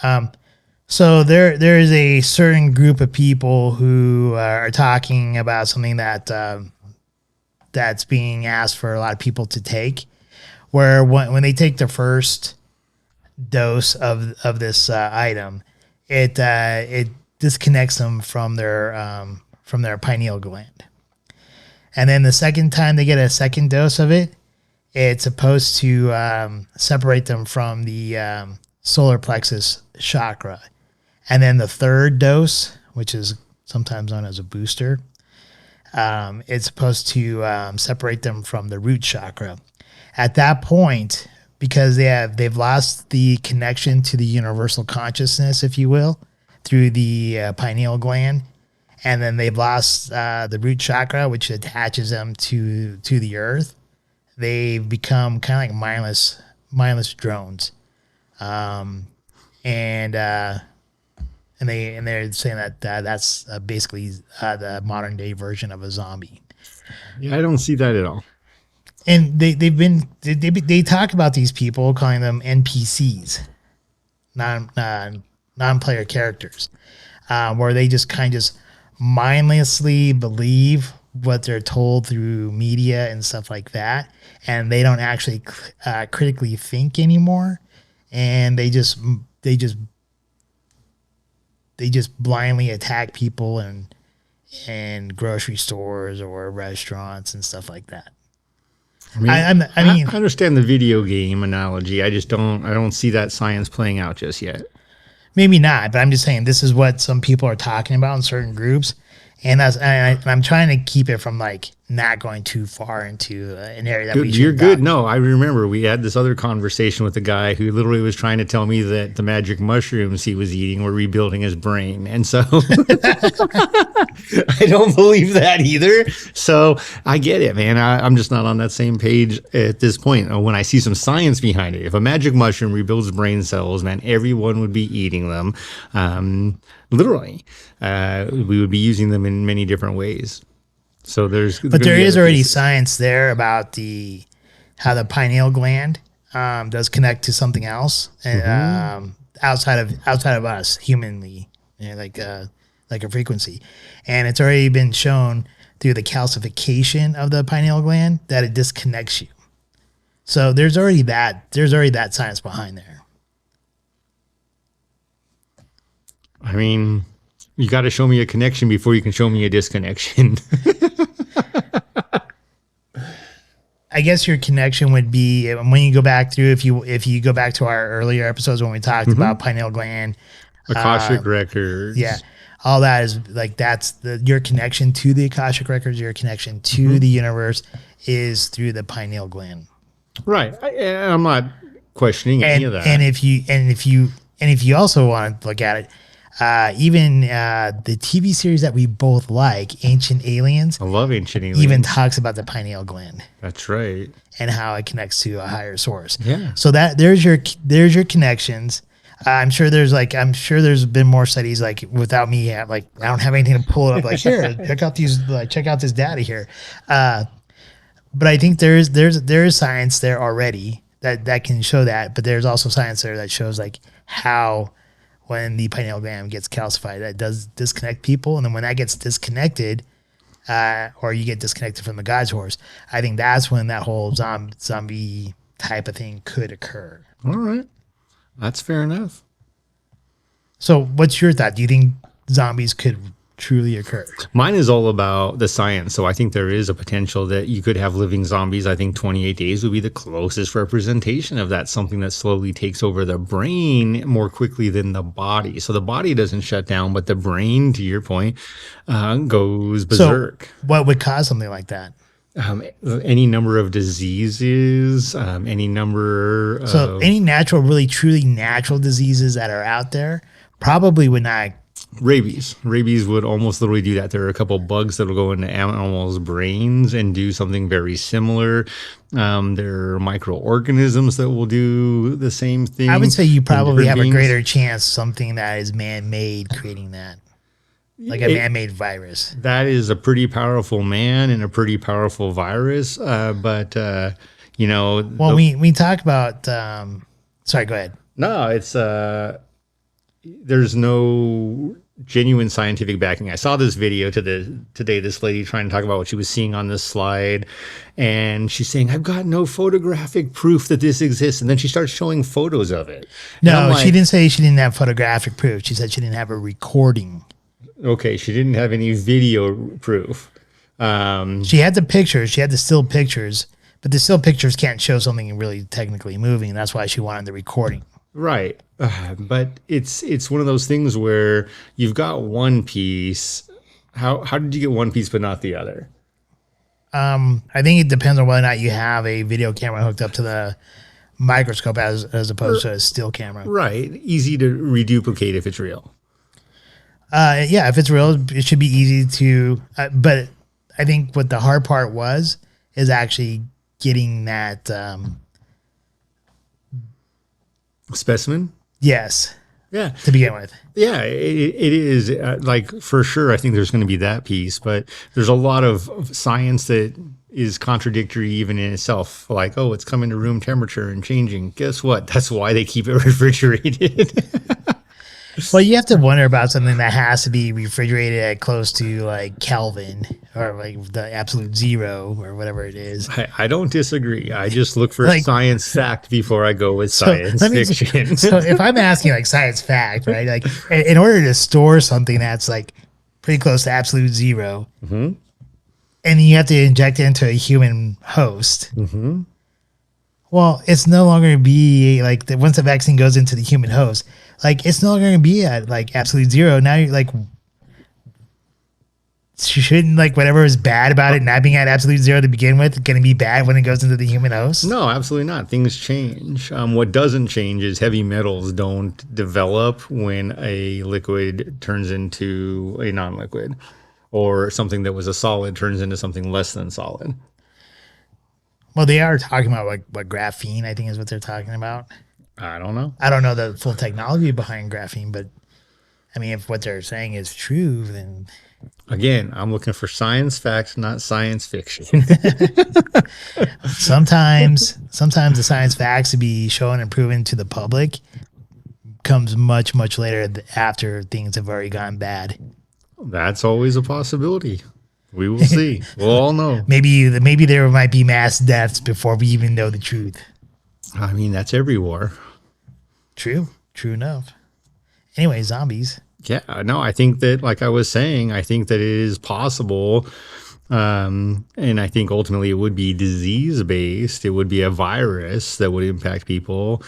So there is a certain group of people who are talking about something that that's being asked for a lot of people to take, where when they take the first dose of this item, it disconnects them from their pineal gland, and then the second time they get a second dose of it, it's supposed to separate them from the solar plexus chakra. And then the third dose, which is sometimes known as a booster, it's supposed to separate them from the root chakra. At that point, because they've lost the connection to the universal consciousness, if you will, through the pineal gland, and then they've lost the root chakra, which attaches them to the earth, they've become kind of like mindless drones. And they're saying that that's basically the modern day version of a zombie. Yeah, I don't see that at all. And they talk about these people, calling them NPCs, non-player characters, where they just kind of mindlessly believe what they're told through media and stuff like that, and they don't actually critically think anymore, and they just blindly attack people and grocery stores or restaurants and stuff like that. I mean, I understand the video game analogy. I don't see that science playing out just yet. Maybe not, but I'm just saying this is what some people are talking about in certain groups, and I'm trying to keep it from like not going too far into an area that You're good. No, I remember we had this other conversation with a guy who literally was trying to tell me that the magic mushrooms he was eating were rebuilding his brain, and so I don't believe that either. So I get it, man. I'm just not on that same page at this point. When I see some science behind it, if a magic mushroom rebuilds brain cells, man, everyone would be eating them. Literally, we would be using them in many different ways. So there is already science there about how the pineal gland does connect to something else, and outside of us humanly, like a frequency, and it's already been shown through the calcification of the pineal gland that it disconnects you. So there's already that science behind there. I mean, you got to show me a connection before you can show me a disconnection. I guess your connection would be when you go back through, if you go back to our earlier episodes when we talked about pineal gland, Akashic records. Yeah. All that is like, your connection to the Akashic records, your connection to the universe is through the pineal gland. Right. I'm not questioning any of that. And if you also want to look at it, even the TV series that we both like, Ancient Aliens. I love Ancient Aliens. Even talks about the pineal gland. That's right. And how it connects to a higher source. Yeah. So there's your connections. I'm sure there's been more studies like without me. Like I don't have anything to pull it up. Like here, check out this data here. But I think there is science there already that can show that. But there's also science there that shows like how, when the pineal gland gets calcified, that does disconnect people. And then when that gets disconnected, or you get disconnected from the God's horse, I think that's when that whole zombie type of thing could occur. All right. That's fair enough. So what's your thought? Do you think zombies could truly occur? Mine is all about the science. So I think there is a potential that you could have living zombies. I think 28 days would be the closest representation of that, something that slowly takes over the brain more quickly than the body. So the body doesn't shut down, but the brain, to your point, goes berserk. So what would cause something like that? Any number of diseases, any number of... So any really truly natural diseases that are out there probably would not... Rabies would almost literally do that. There are a couple of bugs that will go into animals' brains and do something very similar. There are microorganisms that will do the same thing. I would say you probably have a greater chance something that is man-made creating that. Like a man-made virus. That is a pretty powerful man and a pretty powerful virus. But Well, we talk about... sorry, go ahead. No, it's... there's no genuine scientific backing. I saw this video today, this lady trying to talk about what she was seeing on this slide. And she's saying, I've got no photographic proof that this exists. And then she starts showing photos of it. No, she didn't say she didn't have photographic proof. She said she didn't have a recording. Okay, she didn't have any video proof. She had the pictures. She had the still pictures. But the still pictures can't show something really technically moving. That's why she wanted the recording. Right. But it's one of those things where you've got one piece. How did you get one piece but not the other? I think it depends on whether or not you have a video camera hooked up to the microscope as opposed to a still camera. Right. Easy to reduplicate if it's real. Yeah, if it's real, it should be easy to. But I think what the hard part is actually getting that specimen. Yes. Yeah. To begin with. Yeah, it is like for sure. I think there's going to be that piece, but there's a lot of science that is contradictory even in itself. Like, oh, it's coming to room temperature and changing. Guess what? That's why they keep it refrigerated. Well, you have to wonder about something that has to be refrigerated at close to like Kelvin or like the absolute zero or whatever it is. I don't disagree. I just look for Like- science fact before I go with science fiction. So if I'm asking like science fact, right? Like in order to store something that's like pretty close to absolute 0 and you have to inject it into a human host. Well, it's no longer going to be like once the vaccine goes into the human host, like it's no longer going to be at like absolute 0. Now you're like, shouldn't like whatever is bad about it not being at absolute 0 to begin with going to be bad when it goes into the human host? No, absolutely not. Things change. What doesn't change is heavy metals don't develop when a liquid turns into a non-liquid, or something that was a solid turns into something less than solid. Well, they are talking about like what graphene, I think is what they're talking about. I don't know. I don't know the full technology behind graphene, but I mean, if what they're saying is true, then Again, I'm looking for science facts, not science fiction. sometimes the science facts to be shown and proven to the public comes much, much later after things have already gone bad. That's always a possibility. We will see. We'll all know. Maybe there might be mass deaths before we even know the truth. I mean, that's every war. True enough. Anyway, zombies. Yeah, no, I think that, like I was saying, I think that it is possible. And I think ultimately it would be disease based. It would be a virus that would impact people.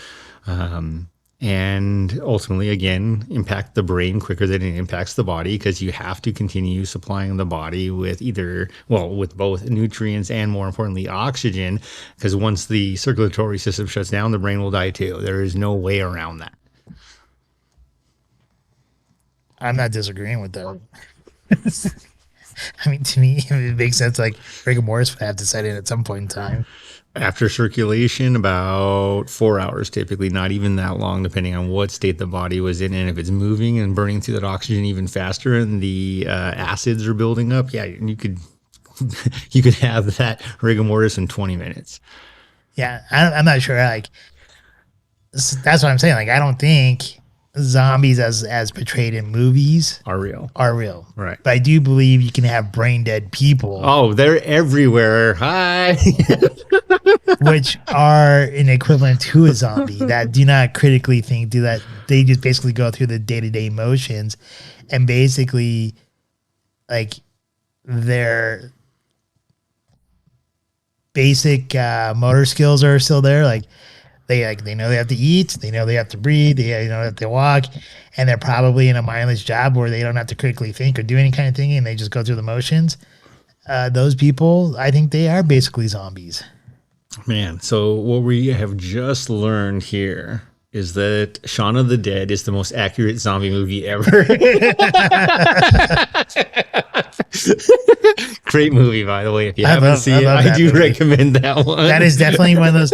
And ultimately, again, impact the brain quicker than it impacts the body, because you have to continue supplying the body with with both nutrients and, more importantly, oxygen, because once the circulatory system shuts down, the brain will die too. There is no way around that. I'm not disagreeing with that. I mean, to me, it makes sense. Like rigor mortis would have to set in at some point in time. After circulation, about 4 hours, typically, not even that long, depending on what state the body was in. And if it's moving and burning through that oxygen even faster and the acids are building up, yeah, you could have that rigor mortis in 20 minutes. Yeah, I'm not sure. Like, that's what I'm saying. Like, I don't think zombies as portrayed in movies Are real. Right. But I do believe you can have brain dead people. Oh, they're everywhere. Hi. Which are an equivalent to a zombie that do not critically think, do that. They just basically go through the day-to-day motions, and basically like their basic motor skills are still there. Like they know they have to eat, they know they have to breathe, they know that they walk, and they're probably in a mindless job where they don't have to critically think or do any kind of thinking, and they just go through the motions. Those people, I think they are basically zombies. Man, so what we have just learned here is that Shaun of the Dead is the most accurate zombie movie ever. Great movie, by the way. If you haven't seen it, I do recommend that one. That is definitely one of those.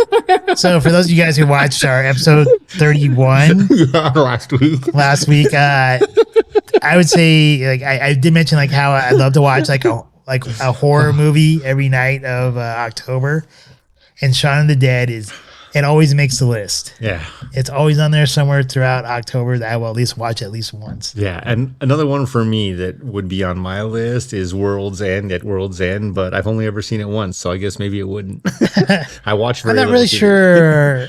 So for those of you guys who watched our episode 31 last week, I would say, like, I did mention like how I'd love to watch like a horror movie every night of October, and Shaun of the Dead it always makes the list. Yeah. It's always on there somewhere throughout October that I will at least watch at least once. Yeah. And another one for me that would be on my list is World's End, but I've only ever seen it once, so I guess maybe it wouldn't. I watched I'm not really sure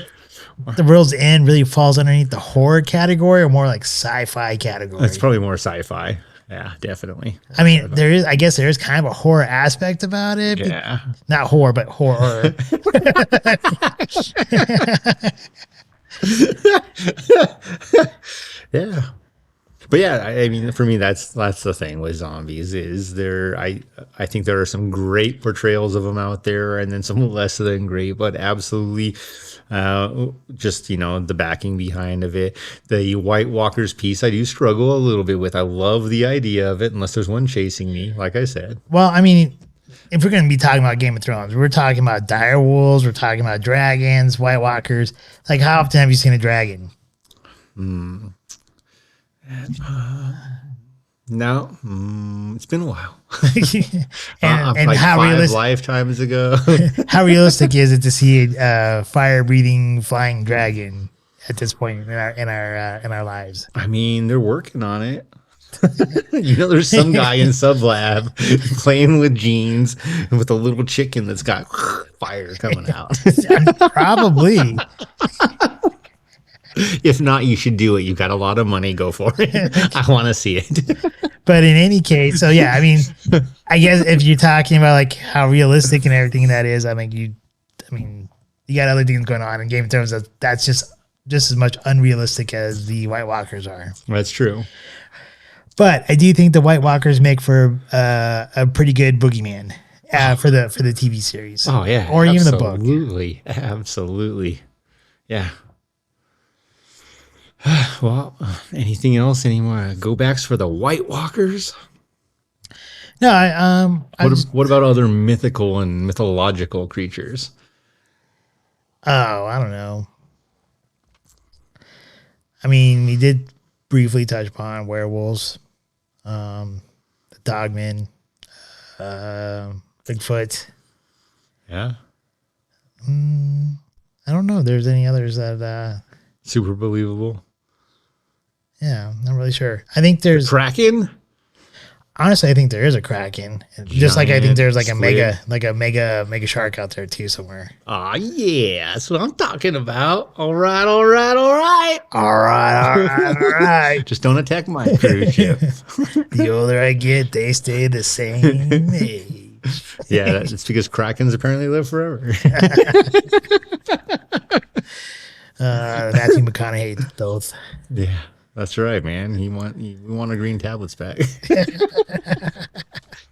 The World's End really falls underneath the horror category or more like sci-fi category. It's probably more sci-fi. Yeah, definitely. I mean, I guess there is kind of a horror aspect about it. Yeah. Not horror, but horror. Yeah. But yeah, I mean, for me, that's the thing with zombies is I think there are some great portrayals of them out there, and then some less than great, but absolutely just, the backing behind of it. The White Walkers piece, I do struggle a little bit with. I love the idea of it, unless there's one chasing me, like I said. Well, I mean, if we're going to be talking about Game of Thrones, we're talking about dire wolves, we're talking about dragons, White Walkers. Like, how often have you seen a dragon? No, it's been a while. and like how 5 realistic? lifetimes ago. How realistic is it to see a fire-breathing flying dragon at this point in our lives. I mean, they're working on it. There's some guy in Sublab playing with jeans with a little chicken that's got fire coming out. Probably. If not, you should do it. You've got a lot of money. Go for it. I want to see it. But in any case, so yeah, I mean, I guess if you're talking about like how realistic and everything that is, I mean, you got other things going on in Game of Thrones that's just as much unrealistic as the White Walkers are. That's true. But I do think the White Walkers make for a pretty good boogeyman for the TV series. Oh yeah, or even the book. Absolutely, yeah. Well, anything else? Any more go backs for the White Walkers? No, what about other mythical and mythological creatures? Oh, I don't know. I mean, we did briefly touch upon werewolves, the dogmen, Bigfoot. Yeah. I don't know if there's any others that super believable. Yeah, not really sure. I think there's Kraken. Honestly, I think there is a Kraken. Just like I think there's like squid. a mega shark out there too somewhere. Oh yeah, that's what I'm talking about. All right. All right. Just don't attack my cruise ship. The older I get, they stay the same age. Yeah, it's because Krakens apparently live forever. Matthew McConaughey both. Yeah, that's right, man. We want our green tablets back.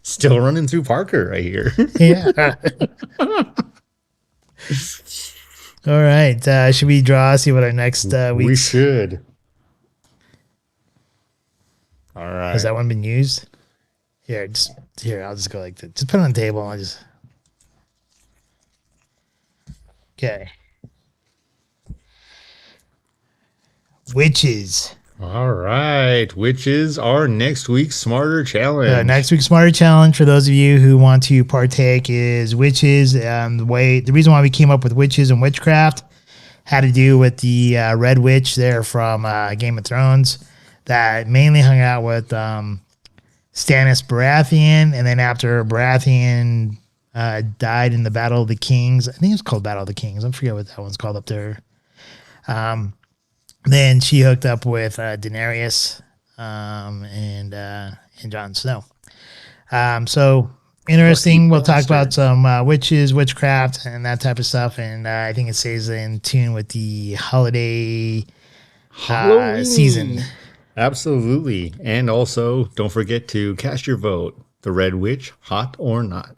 Still running through Parker right here. Yeah. All right. Should we draw? See what our next week? We should. All right. Has that one been used? Here. I'll just go like this. Just put it on the table. And I'll just. Okay. Witches. All right. Witches are next week's Smarter Challenge. Next week's Smarter Challenge, for those of you who want to partake, is witches. The reason why we came up with witches and witchcraft had to do with the Red Witch there from Game of Thrones that mainly hung out with Stannis Baratheon, and then after Baratheon died in the Battle of the Kings, I think it's called Battle of the Kings. I forget what that one's called up there. Then she hooked up with Daenerys and Jon Snow. So interesting. We'll talk about some witches, witchcraft, and that type of stuff. And I think it stays in tune with the holiday season. Absolutely. And also, don't forget to cast your vote. The Red Witch, hot or not?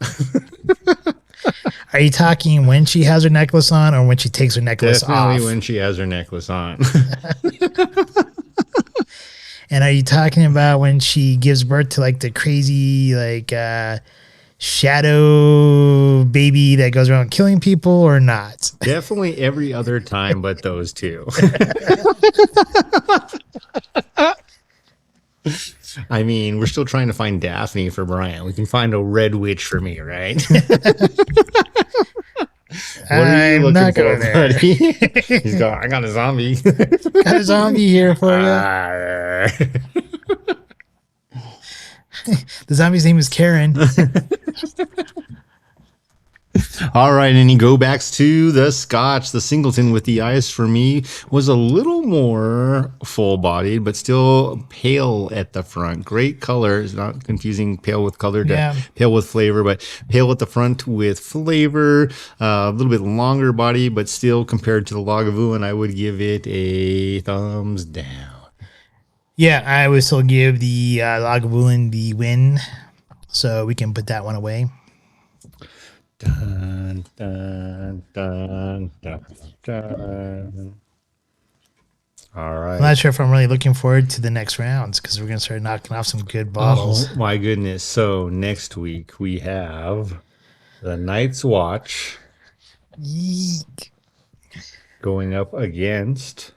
Are you talking when she has her necklace on or when she takes her necklace off? Definitely when she has her necklace on. And are you talking about when she gives birth to like the crazy shadow baby that goes around killing people or not? Definitely every other time but those two. I mean, we're still trying to find Daphne for Brian. We can find a Red Witch for me, right? I'm not going there. Buddy? He's got. I got a zombie. Got a zombie here for you. The zombie's name is Karen. All right, any go backs to the Scotch. The Singleton with the ice for me was a little more full bodied, but still pale at the front. Great color. It's not confusing pale with color to pale with flavor, but pale at the front with flavor. A little bit longer body, but still compared to the Lagavulin, I would give it a thumbs down. Yeah, I would still give the Lagavulin the win, so we can put that one away. Dun, dun, dun, dun, dun. All right. I'm not sure if I'm really looking forward to the next rounds because we're going to start knocking off some good bottles. Oh, my goodness. So next week we have the Night's Watch Yeek. going up against.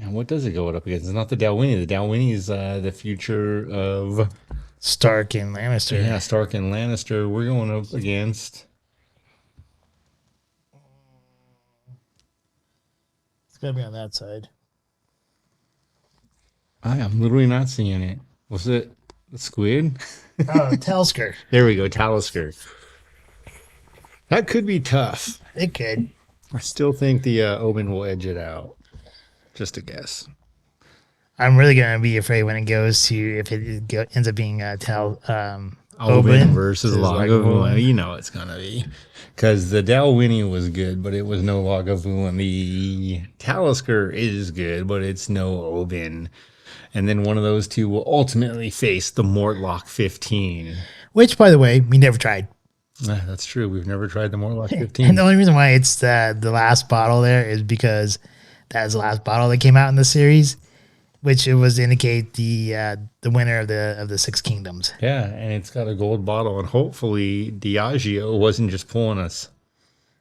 And what does it go up against? It's not the Dalwhinnie. The Dalwhinnie is the future of Stark and Lannister. Yeah, Stark and Lannister. We're going up against It's gotta be on that side. I am literally not seeing it. Was it the squid? Oh, Telsker. There we go, Talisker. That could be tough. It could. I still think the Omen will edge it out. Just a guess. I'm really gonna be afraid when it goes to if it ends up being Omen Oben versus Lagavulin. You know it's gonna be. Because the Dalwhinnie was good, but it was no Lagavulin. The Talisker is good, but it's no Oben. And then one of those two will ultimately face the Mortlock 15. which, by the way, we never tried. That's true. We've never tried the Mortlock 15. And the only reason why it's the last bottle there is because that is the last bottle that came out in the series, which it was to indicate the winner of the Six Kingdoms. Yeah, and it's got a gold bottle, and hopefully Diageo wasn't just pulling us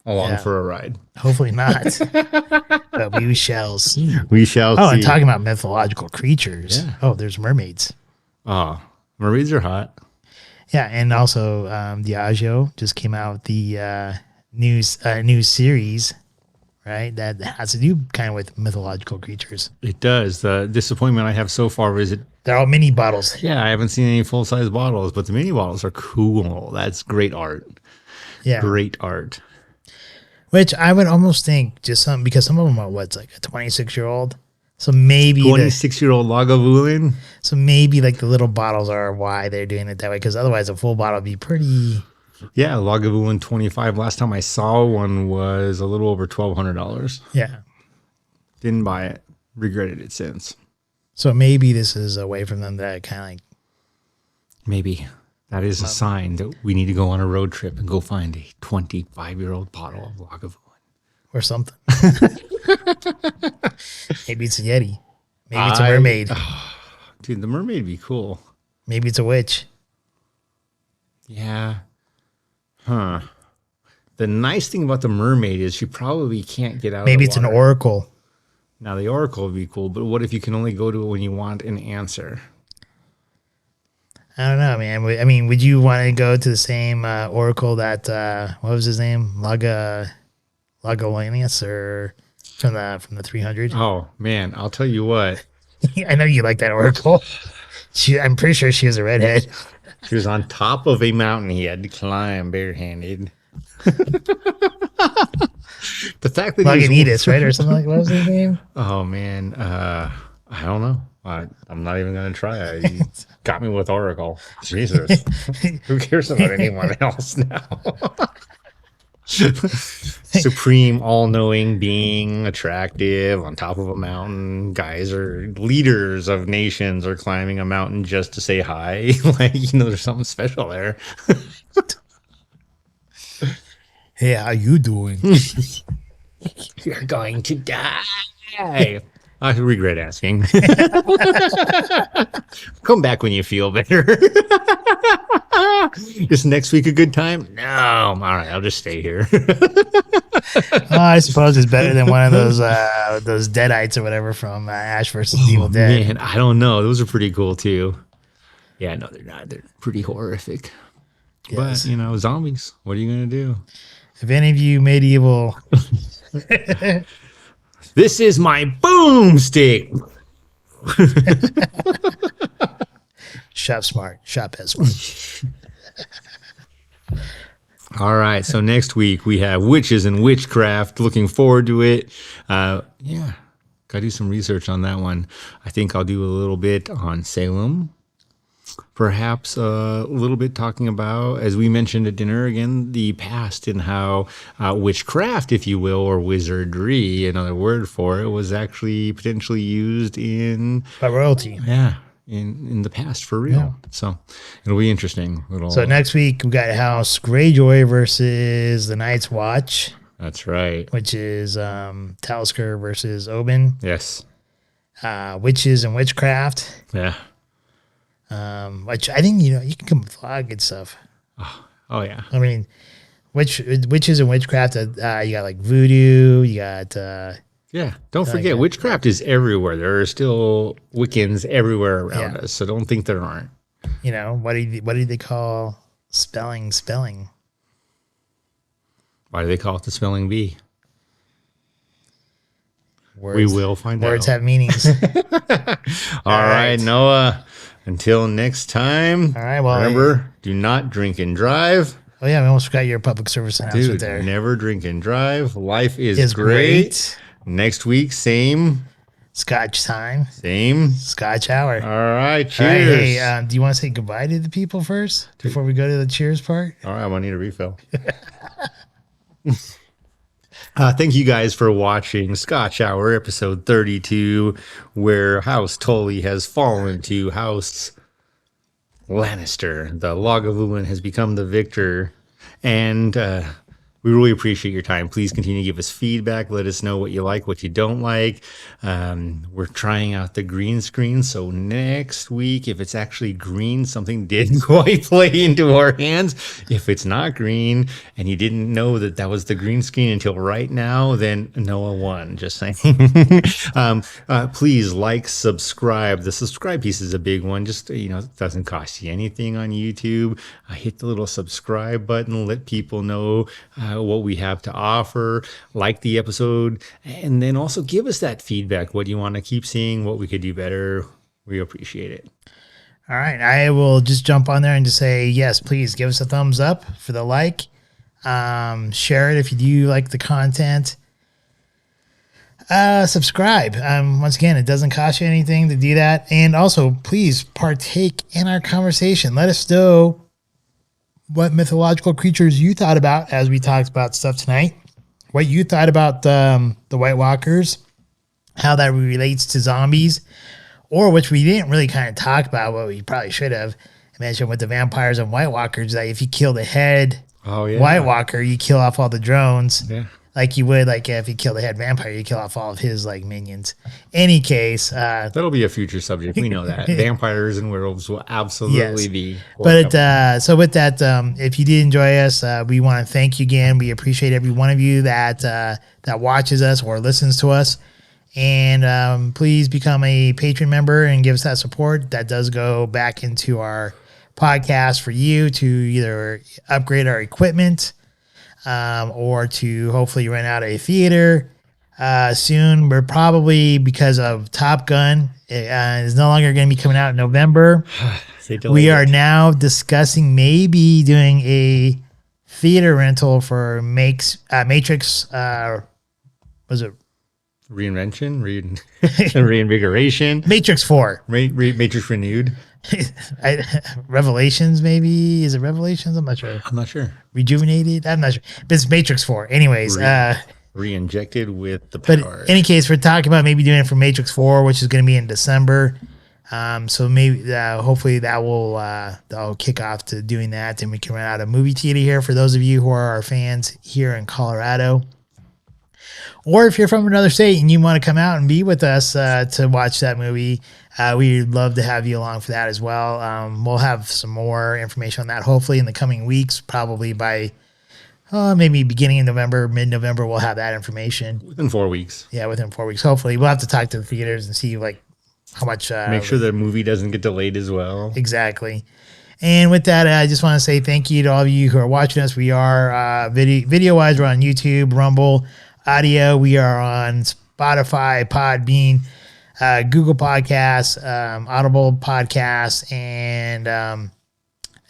along for a ride. Hopefully not. But we shall see. We shall see. Oh, and talking about mythological creatures. Yeah. Oh, there's mermaids. Oh, mermaids are hot. Yeah, and also Diageo just came out with the new series, right? That has to do kind of with mythological creatures. It does. The disappointment I have so far is They're all mini bottles. yeah, I haven't seen any full-size bottles, but the mini bottles are cool. That's great art. Yeah. Great art. Which I would almost think just some because some of them are what's like a 26-year-old. So maybe 26-year-old Lagavulin. so maybe like the little bottles are why they're doing it that way, because otherwise a full bottle would be pretty. Yeah, Lagavulin 25. Last time I saw one was a little over $1,200. Yeah. Didn't buy it. Regretted it since. So maybe this is a way from them that kind of like Maybe. That is a sign that we need to go on a road trip and go find a 25-year-old bottle of Lagavulin. or something. Maybe it's a Yeti. Maybe it's a mermaid. Dude, the mermaid would be cool. Maybe it's a witch. Yeah. Huh. The nice thing about the mermaid is she probably can't get out Maybe of it's the an water. oracle. Now, the oracle would be cool, but what if you can only go to it when you want an answer? I don't know, man. I mean, would you want to go to the same oracle that what was his name, Lagavulin or from the 300? Oh, man, I'll tell you what. I know you like that oracle. I'm pretty sure she was a redhead. She was on top of a mountain he had to climb barehanded. The fact that Lagunitas, right, or something like. What was his name? Oh man, I don't know. I'm not even gonna try. You got me with Oracle. Jesus, who cares about anyone else now? Supreme, all-knowing being, attractive, on top of a mountain. Guys are leaders of nations are climbing a mountain just to say hi. Like, there's something special there. Hey, how you doing? You're going to die. I regret asking. Come back when you feel better. Is next week a good time? No. All right, I'll just stay here. I suppose it's better than one of those Deadites or whatever from Ash versus Evil Dead. Man, I don't know. Those are pretty cool too. Yeah, no, they're not. They're pretty horrific. Yes. But, zombies. What are you going to do? If any of you medieval, This is my boomstick. shop smart, shop as smart. All right, so next week we have Witches and Witchcraft. Looking forward to it. Yeah, got to do some research on that one. I think I'll do a little bit on Salem. Perhaps a little bit talking about, as we mentioned at dinner again, the past and how witchcraft, if you will, or wizardry, another word for it, was actually potentially used in By royalty. yeah, in the past for real. Yeah. So it'll be interesting. So next week we got House Greyjoy versus the Night's Watch, That's right. which is Talisker versus Oben. Yes. Witches and Witchcraft, Yeah. which I think you can come with a lot of good stuff. Oh yeah. I mean, witches and witchcraft. You got like voodoo. You got Yeah. Don't forget, witchcraft is everywhere. There are still Wiccans everywhere around Yeah. us. So don't think there aren't. what do they call spelling? Why do they call it the spelling bee? We will find words out. have meanings. All right, Noah. Until next time. All right, well, remember, do not drink and drive. Oh yeah, we almost forgot your public service announcement Dude, there. never drink and drive. Life is great. Next week, same. Scotch time. Same. Scotch hour. All right, cheers. All right, hey, do you want to say goodbye to the people first before we go to the cheers part? All right, I'm going to need a refill. Thank you guys for watching Scotch Hour, episode 32, where House Tully has fallen to House Lannister. The Lagavulin has become the victor. And we really appreciate your time. Please continue to give us feedback. Let us know what you like, what you don't like. We're trying out the green screen. So next week, if it's actually green, something didn't quite play into our hands. If it's not green and you didn't know that that was the green screen until right now, then Noah won. Just saying. Please like, subscribe. The subscribe piece is a big one. Just, it doesn't cost you anything on YouTube. Hit the little subscribe button. Let people know what we have to offer, like the episode, and then also give us that feedback. What do you want to keep seeing? What we could do better? We appreciate it. All right. I will just jump on there and just say, yes, please give us a thumbs up for the like. Share it if you do like the content. Subscribe. Once again, it doesn't cost you anything to do that. And also, please partake in our conversation. Let us know what mythological creatures you thought about as we talked about stuff tonight, what you thought about the White Walkers, how that relates to zombies, or which we didn't really kind of talk about, what we probably should have mentioned with the vampires and White Walkers, that if you kill the head White Walker, you kill off all the drones. Yeah. Like you would, like if you kill the head vampire, you kill off all of his like minions. Any case, that'll be a future subject. We know that vampires and werewolves will absolutely be. But so with that, if you did enjoy us, we want to thank you again. We appreciate every one of you that that watches us or listens to us. And please become a Patreon member and give us that support. That does go back into our podcast for you to either upgrade our equipment. Or to hopefully rent out a theater soon. We're probably, because of Top Gun, is no longer going to be coming out in November. We are now discussing maybe doing a theater rental for Matrix. Was it Reinvention? Reinvigoration? Matrix 4. Matrix Renewed? Revelations, maybe? Is it Revelations? I'm not sure. Rejuvenated? I'm not sure. But it's Matrix 4. Anyways. Re-injected with the power. But in any case, we're talking about maybe doing it for Matrix 4, which is going to be in December. So maybe, hopefully that'll kick off to doing that. And we can rent out a movie theater here for those of you who are our fans here in Colorado. Or if you're from another state and you want to come out and be with us to watch that movie, we'd love to have you along for that as well. We'll have some more information on that hopefully in the coming weeks, probably by maybe beginning of November, mid-November, we'll have that information. Within 4 weeks. Yeah, within 4 weeks. Hopefully. We'll have to talk to the theaters and see like how much. Make sure the movie doesn't get delayed as well. Exactly. And with that, I just want to say thank you to all of you who are watching us. We are video-wise, we're on YouTube, Rumble. Audio, we are on Spotify, Podbean, Google Podcasts, Audible Podcasts, and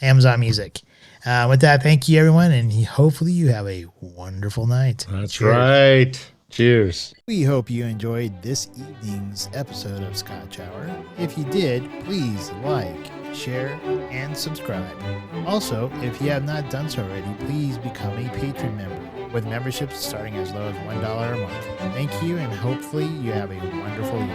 Amazon Music. With that, thank you, everyone, and hopefully you have a wonderful night. That's Cheers. Right. Cheers. We hope you enjoyed this evening's episode of Scotch Hour. If you did, please like, share, and subscribe. Also, if you have not done so already, please become a Patreon member, with memberships starting as low as $1 a month. Thank you, and hopefully you have a wonderful evening.